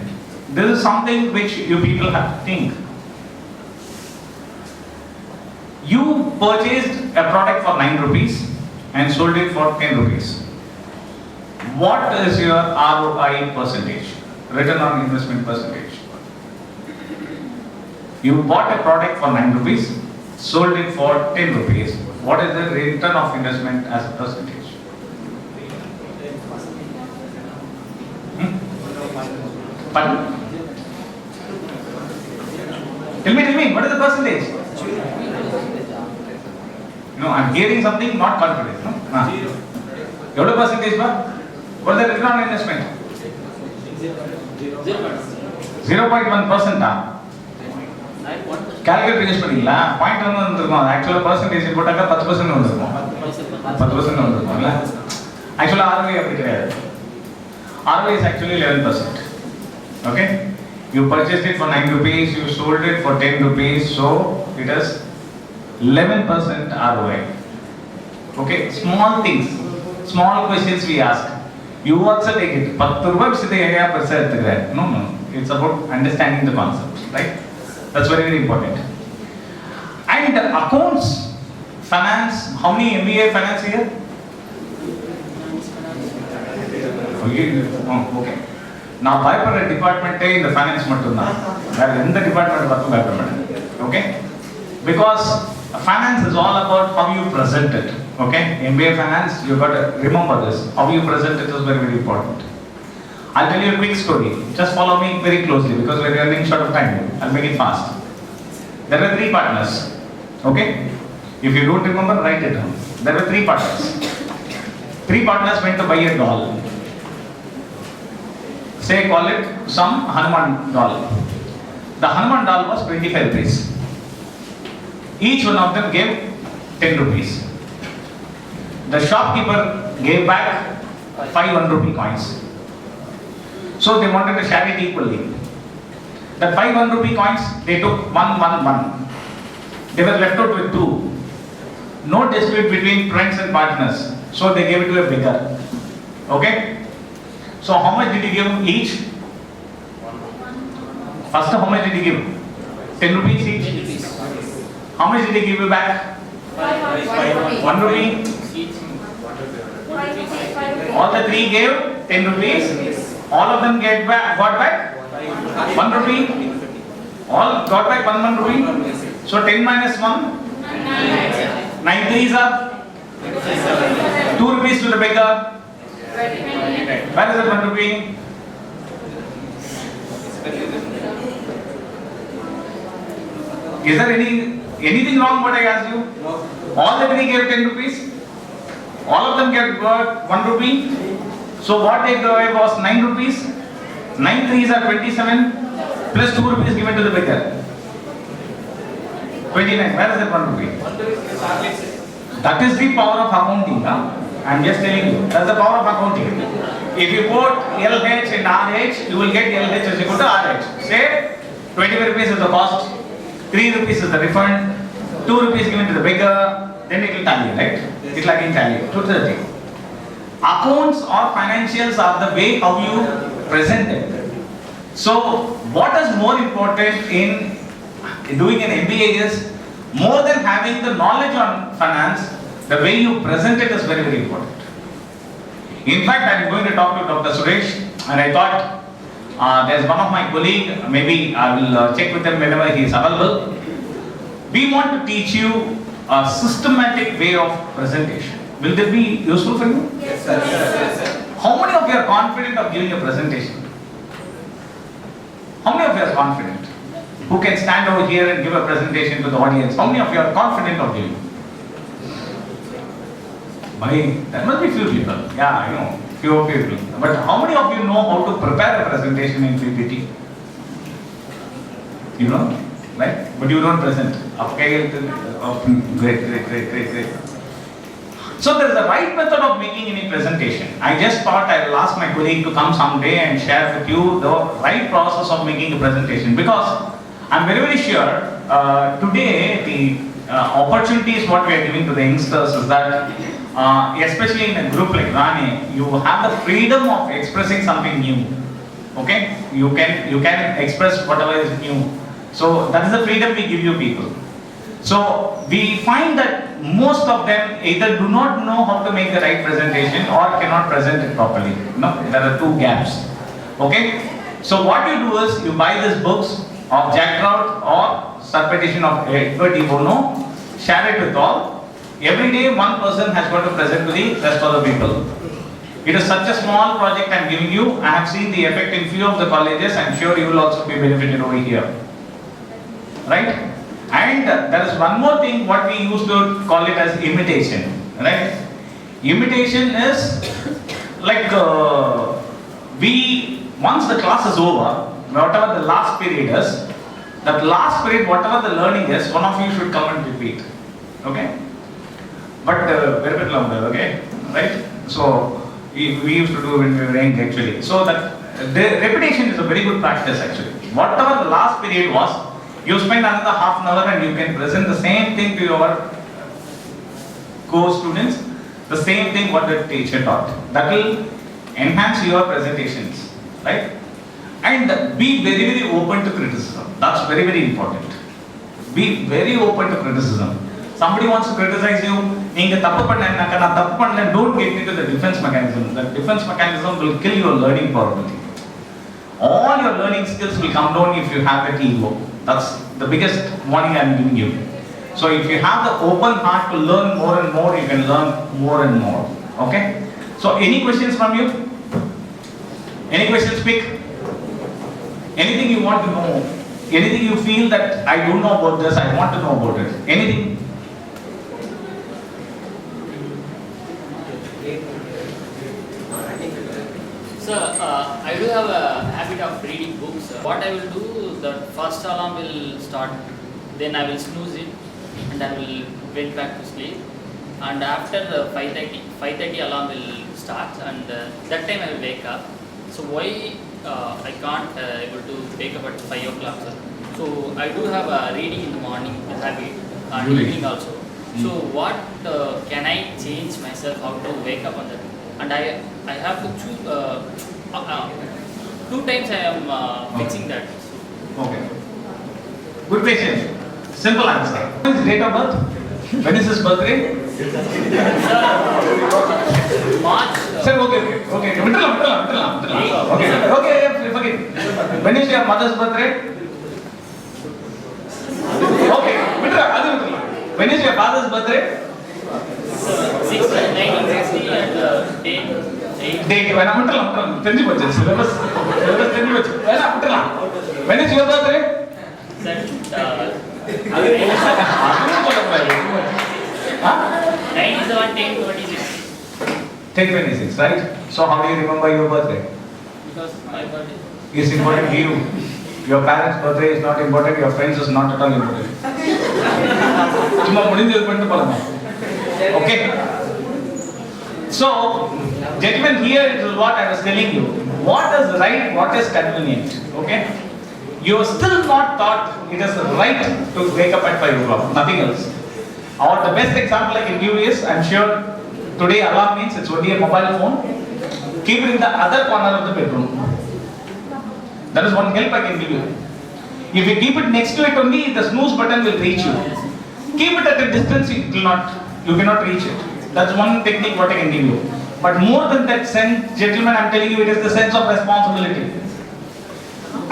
This is something which you people have to think. You purchased a product for 9 rupees and sold it for 10 rupees. What is your ROI percentage? Return on investment percentage. You bought a product for 9 rupees, sold it for 10 rupees. What is the return of investment as a percentage? Pardon? Tell me, what is the percentage? No, I'm hearing something not confident. No? What percentage? What is the return on investment? 0.1%. Calculate use பண்ணீங்களா point வந்து வந்திருக்கும் ஆக்சுவலா percentage போட்டாக்க 10% வந்திருக்கும் 10% வந்திருக்கும்ல ஆக்சுவலா ROI அப்படி கிடையாது ROI is actually 11%. Okay, you purchased it for 9 rupees, you sold it for 10 rupees, so it is 11% ROI. Okay, small things, small questions we ask. You also take it 10 rupees விசிதை area பெருசா எடுத்துக்கிற no it's about understanding the concept, right? That's very, very important. And accounts, finance, how many MBA finance here? Okay. Now, பயப்படுற டிபார்ட்மெண்ட்டே இந்த finance மட்டும்தான். வேற எந்த department பார்த்தும் பயப்பட மாட்டேன். Okay? Because finance is all about how you present it. Okay? MBA finance, you got to remember this. How you present it is very, very important. I'll tell you a quick story. Just follow me very closely because we're running short of time. I'll make it fast. There were 3 partners. Okay? If you don't remember, write it down. There were 3 partners. 3 partners went to buy a doll. say call it some Hanuman doll. The Hanuman doll was 25 rupees. Each one of them gave 10 rupees. The shopkeeper gave back 5 rupee coins. So they wanted to share it equally. That 5 rupee coins, they took 1. They were left out with 2. No dispute between friends and partners. So they gave it to a beggar. Okay? So how much did he give each? First, how much did he give? 10 rupees each. How much did he give you back? 1 rupee. All the 3 gave 10 rupees. All of them got back 1 rupee. All got back 1 rupee. So 10 minus 1. 9 threes are 2 rupees to the beggar. Where is that 1 rupee? Is there anything wrong what I asked you? All the 3 gave 10 rupees. All of them got 1 rupee. So what they gave was 9 rupees. 9 threes are 27 plus 2 rupees given to the beggar. 29. Where is that 1 rupee? That is the power of accounting. I am just telling you. That's the power of accounting. If you put LH and RH, you will get LH is equal to RH. Say 25 rupees is the cost, 3 rupees is the refund, 2 rupees given to the beggar, then it will tally, right? It's like in tally. 230. Accounts or financials are the way how you present it. So, what is more important in doing an MBA is more than having the knowledge on finance, the way you present it is very, very important. In fact, I am going to talk to Dr. Suresh, and I thought there's one of my colleagues, maybe I will check with him whenever he is available. We want to teach you a systematic way of presentation. Will that be useful for you? Yes, sir. Yes, sir. How many of you are confident of giving a presentation? How many of you are confident? Who can stand over here and give a presentation to the audience? How many of you are confident of giving? There must be few people. Yeah, I know. Few people. But how many of you know how to prepare a presentation in PPT? You know? Right? But you don't present. Okay, great. So there is a right method of making any presentation. I just thought I will ask my colleague to come someday and share with you the right process of making a presentation, because I am very, very sure today the opportunities what we are giving to the youngsters is that especially in a group like Rani, you have the freedom of expressing something new. Okay? You can express whatever is new. So that is the freedom we give you people. So we find that most of them either do not know how to make the right presentation or cannot present it properly. No, there are 2 gaps. Okay? So what you do is you buy these books of Jack Trout or Serpedition of Edward de Bono, share it with all. Every day one person has got to present to the rest of the people. It is such a small project I am giving you. I have seen the effect in few of the colleges. I am sure you will also be benefited over here. Right? And there is one more thing what we used to call it as imitation. Right? Imitation is like once the class is over, whatever the last period is, that last period whatever the learning is, one of you should come and repeat. Okay? But very bit longer, okay? Right? So we used to do when we were young actually. So that the repetition is a very good practice actually. Whatever the last period was, you spend another half an hour and you can present the same thing to your co-students, the same thing what the teacher taught. That will enhance your presentations, right? And be very, very open to criticism. That's very, very important. Be very open to criticism. Somebody wants to criticize you, don't get into the defense mechanism. The defense mechanism will kill your learning probability. All your learning skills will come down if you have that ego. That's the biggest warning I am giving you. So if you have the open heart to learn more and more, you can learn more and more. Okay? So any questions from you? Any questions? Speak. Anything you want to know? Anything you feel that I don't know about this, I want to know about it? Anything? Sir, I do have a habit of reading books. What I will do, the first alarm will start, then I will snooze it, and I will went back to sleep. And after the 5:30 alarm will start, and that time I will wake up. So why I can't able to wake up at 5 o'clock, sir? So I do have a reading in the morning habit and evening also. So what can I change myself how to wake up on that? And I have to choose 2 times I am fixing that. Okay. Good question. Simple answer. What is his date of birth? When is his birthday? March. Sir, okay. Vittala. Okay, forget. When is your mother's birthday? Okay, Vittala. When is your father's birthday? 1960 and date 8. Date. When is your birthday? Sir, 97, 10, 26. 10/26, right? So how do you remember your birthday? Because my birthday. Is important to you. Your parents' birthday is not important. Your friends is not at all important. Okay. So, gentlemen, here is what I was telling you. What is right? What is convenient? Okay. You are still not taught it is right to wake up at 5 o'clock. Nothing else. Or the best example I can give is, I'm sure today alarm means it's only a mobile phone. Keep it in the other corner of the bedroom. That is one help I can give you. If you keep it next to it only, the snooze button will reach you. Keep it at a distance, you cannot reach it. That's one technique what I can give you. But more than that sense, gentlemen, I'm telling you, it is the sense of responsibility.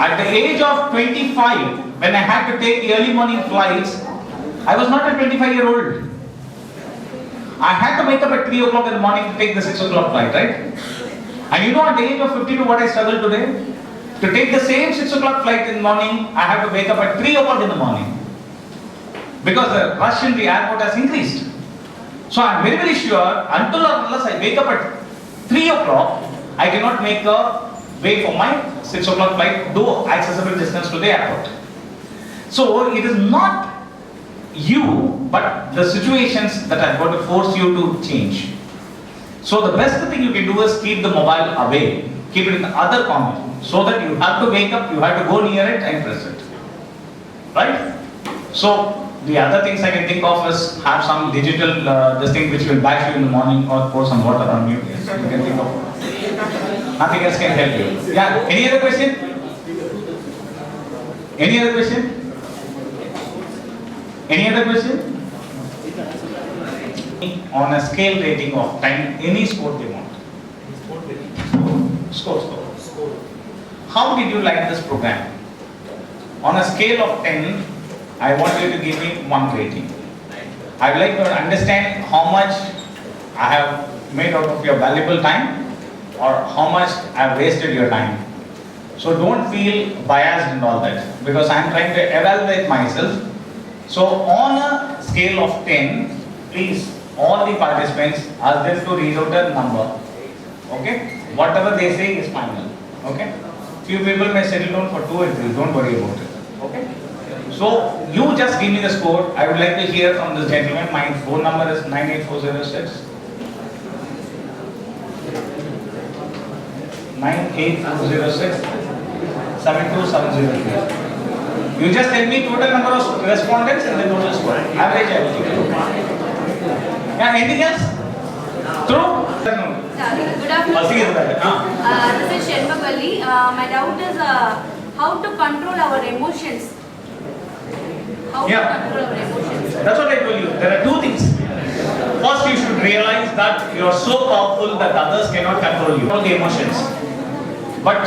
At the age of 25, when I had to take early morning flights, I was not a 25-year-old. I had to wake up at 3 o'clock in the morning to take the 6 o'clock flight, right? And you know, at the age of 52, what I struggle today? To take the same 6 o'clock flight in the morning, I have to wake up at 3 o'clock in the morning. Because the rush in the airport has increased. So I'm very, very sure, until or unless I wake up at 3 o'clock, I cannot make a way for my 6 o'clock flight, though accessible distance to the airport. So it is not you, but the situations that are going to force you to change. So the best thing you can do is keep the mobile away, keep it in the other corner, so that you have to wake up, you have to go near it and press it. Right? So the other things I can think of is have some digital this thing which will bash you in the morning or pour some water on you. Yes, you can think of. Nothing else can help you. Yeah. Any other question? Any other question? Any other question? On a scale rating of 10, any score they want. Score. How did you like this program? On a scale of 10, I want you to give me 1 rating. I would like to understand how much I have made out of your valuable time or how much I have wasted your time. So don't feel biased and all that, because I am trying to evaluate myself. So on a scale of 10, please, all the participants, ask them to read out a number. Okay? Whatever they say is final. Okay? Few people may settle down for 2 and 3, don't worry about it. Okay? So you just give me the score. I would like to hear from this gentleman. My phone number is 98406. 98406 72703. You just tell me total number of respondents and the total score. Average I will give you. Yeah, anything else? True? Good afternoon. This is Sharmagali. My doubt is how to control our emotions. How to control our emotions. That's what I told you. There are 2 things. First, you should realize that you are so powerful that others cannot control you. All the emotions. But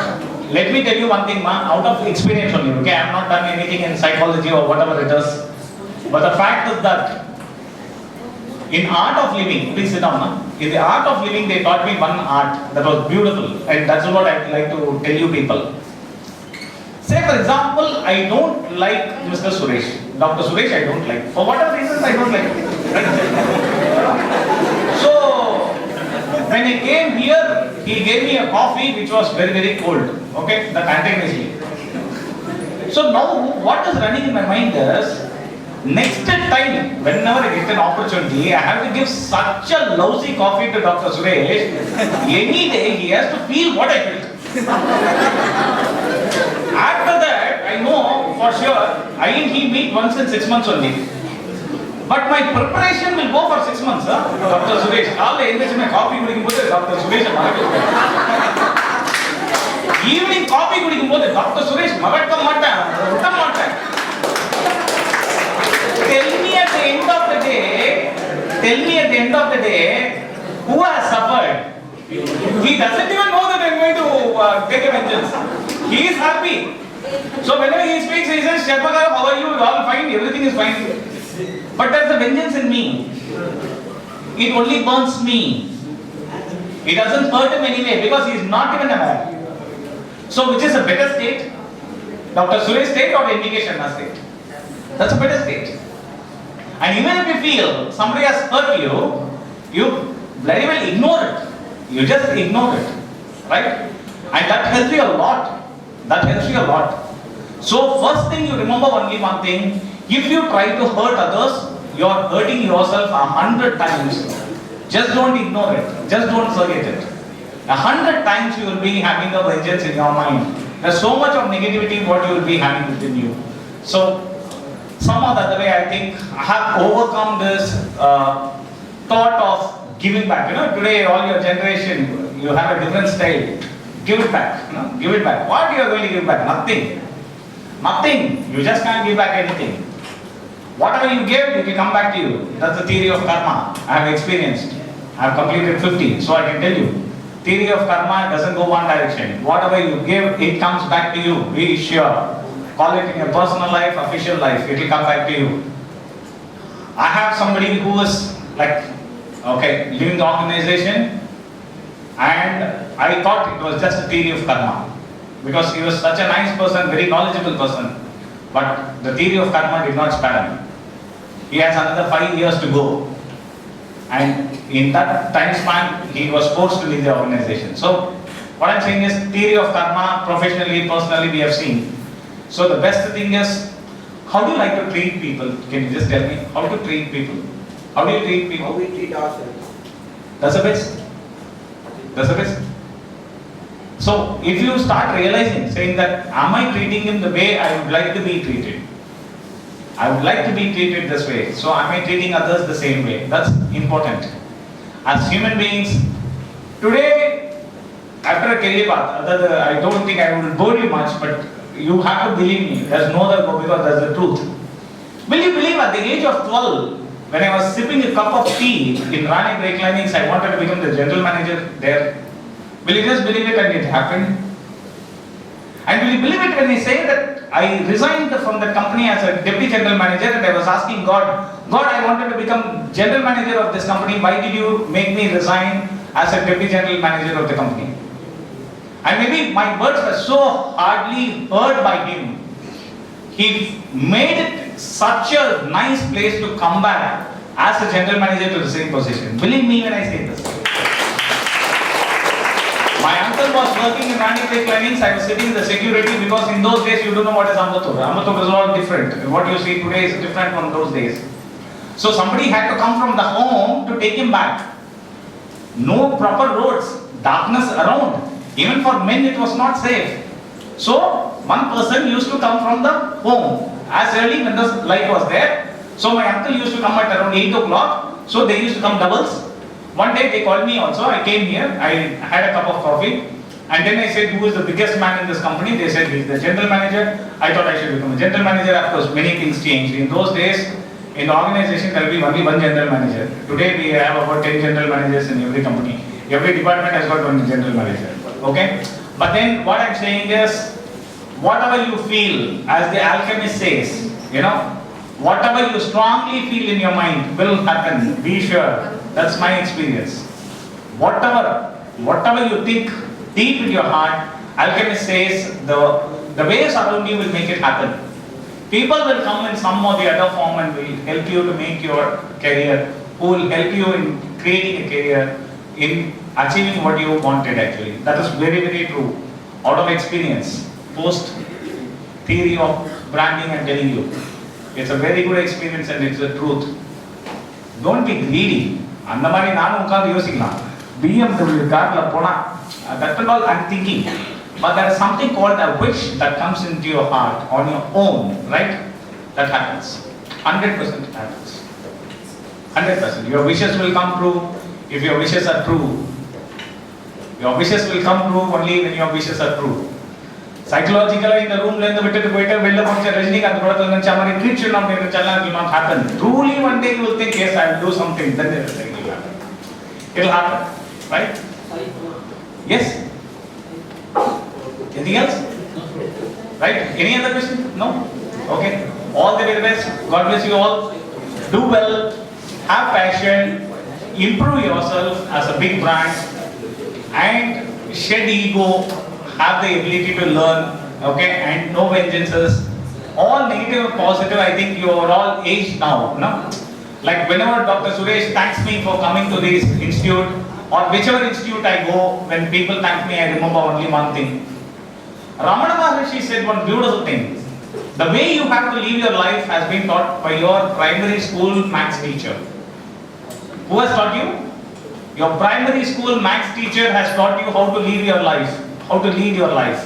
let me tell you one thing, out of experience only. Okay, I have not done anything in psychology or whatever it is. But the fact is that in art of living, please sit down. In the art of living, they taught me one art that was beautiful, and that's what I like to tell you people. Say for example, I don't like Mr. Suresh. Dr. Suresh, I don't like. For whatever reasons, I don't like. So when I came here, he gave me a coffee which was very, very cold. Okay, that antagonistic. So now what is running in my mind is, next time, whenever I get an opportunity, I have to give such a lousy coffee to Dr. Suresh. Any day he has to feel what I felt. After that, I know for sure, I and he meet once in 6 months only. But my preparation will go for 6 months, Dr. Suresh. All the English my coffee kudikum Dr. Suresh. Evening coffee kudikum Dr. Suresh marakka maatan, utta maatan. Tell me at the end of the day, who has suffered? He doesn't even know that I'm going to take a vengeance. He is happy. So whenever he speaks, he says, Sharma garu, how are you? All fine, everything is fine. But there's a vengeance in me. It only burns me. It doesn't hurt him anyway because he is not even a man. So which is a better state? Dr. Suresh state or NVK Sharma state? That's a better state. And even if you feel somebody has hurt you, you very well ignore it. You just ignore it. Right? And that helps you a lot. That helps you a lot. So first thing you remember only one thing. If you try to hurt others, you are hurting yourself 100 times. Just don't ignore it. Just don't forget it. 100 times you will be having a vengeance in your mind. There's so much of negativity what you will be having within you. So, some other way I think I have overcome this thought of giving back. You know, today all your generation, you have a different style. Give it back. You know, give it back. What you are going to give back? Nothing. Nothing. You just can't give back anything. Whatever you gave, it will come back to you. That's the theory of karma. I have experienced. I have completed 50, so I can tell you. Theory of karma doesn't go one direction. Whatever you give, it comes back to you. Be sure. Call it in your personal life, official life. It will come back to you. I have somebody who is like, okay, leaving the organization, and I thought it was just a theory of karma. Because he was such a nice person, very knowledgeable person. But the theory of karma did not spare him. He has another 5 years to go. And in that time span, he was forced to leave the organization. So, what I'm saying is, theory of karma, professionally, personally, we have seen. So, the best thing is, how do you like to treat people? Can you just tell me how to treat people? How do you treat people? How we treat ourselves. That's the best. That's the best. So, if you start realizing, saying that, am I treating him the way I would like to be treated? I would like to be treated this way. So, am I treating others the same way? That's important. As human beings, today, after a career path, I don't think I will bore you much, but you have to believe me. There's no other go because that's the truth. Will you believe at the age of 12, when I was sipping a cup of tea in Rani Brake Linings, I wanted to become the general manager there. Will you just believe it and it happened? And will you believe it when I say that I resigned from the company as a deputy general manager and I was asking God, I wanted to become general manager of this company. Why did you make me resign as a deputy general manager of the company? And maybe my words were so hardly heard by him. He made it such a nice place to come back as a general manager to the same position. Believe me when I say this. My uncle was working in Rani Brake Linings. I was sitting in the security because in those days you don't know what is Ambattur. Ambattur is all different. What you see today is different from those days. So somebody had to come from the home to take him back. No proper roads, darkness around. Even for men it was not safe. So one person used to come from the home as early when the light was there. So my uncle used to come at around 8 o'clock. So they used to come doubles. One day they called me also, I came here, I had a cup of coffee and then I said, who is the biggest man in this company? They said, he is the general manager. I thought I should become a general manager. Of course, many things changed. In those days, in the organization there will be only one general manager. Today we have about 10 general managers in every company. Every department has got one general manager. Okay? But then what I'm saying is, whatever you feel, as the alchemist says, you know, whatever you strongly feel in your mind will happen. Be sure. That's my experience. Whatever you think deep in your heart, alchemist says the ways around you will make it happen. People will come in some or the other form and will help you to make your career, who will help you in creating a career. in achieving what you wanted actually. That is very, very true. Out of experience, post theory of branding I'm telling you. It's a very good experience and it's the truth. Don't be greedy. அந்த மாதிரி நானும் உட்கார்ந்து யோசிக்கலாம். BMW கார்ல போனா that and all I'm thinking. But there is something called a wish that comes into your heart on your own, right? That happens. 100% happens. 100%. Your wishes will come true if your wishes are true. Your wishes will come true only when your wishes are true. Psychologically, in the room, when the விட்டுட்டு போயிட்டு வெளில போச்சு ரஜினிகாந்த் படத்துல நினைச்ச மாதிரி treat பண்ணலாம் நினைச்சாலாம் it will not happen. Truly one day you will think, yes, I will do something. Then everything will happen. It will happen, right? Yes. Anything else? Right? Any other question? No? Okay. All the very best. God bless you all. Do well. Have passion. Improve yourself as a big brand. And shed ego. Have the ability to learn. Okay. And no vengeances. All negative and positive, I think you are all aged now. No? Like whenever Dr. Suresh thanks me for coming to this institute, or whichever institute I go, when people thank me, I remember only one thing. Ramana Maharshi said one beautiful thing. The way you have to live your life has been taught by your primary school maths teacher. Who has taught you? Your primary school maths teacher has taught you how to live your life, how to lead your life.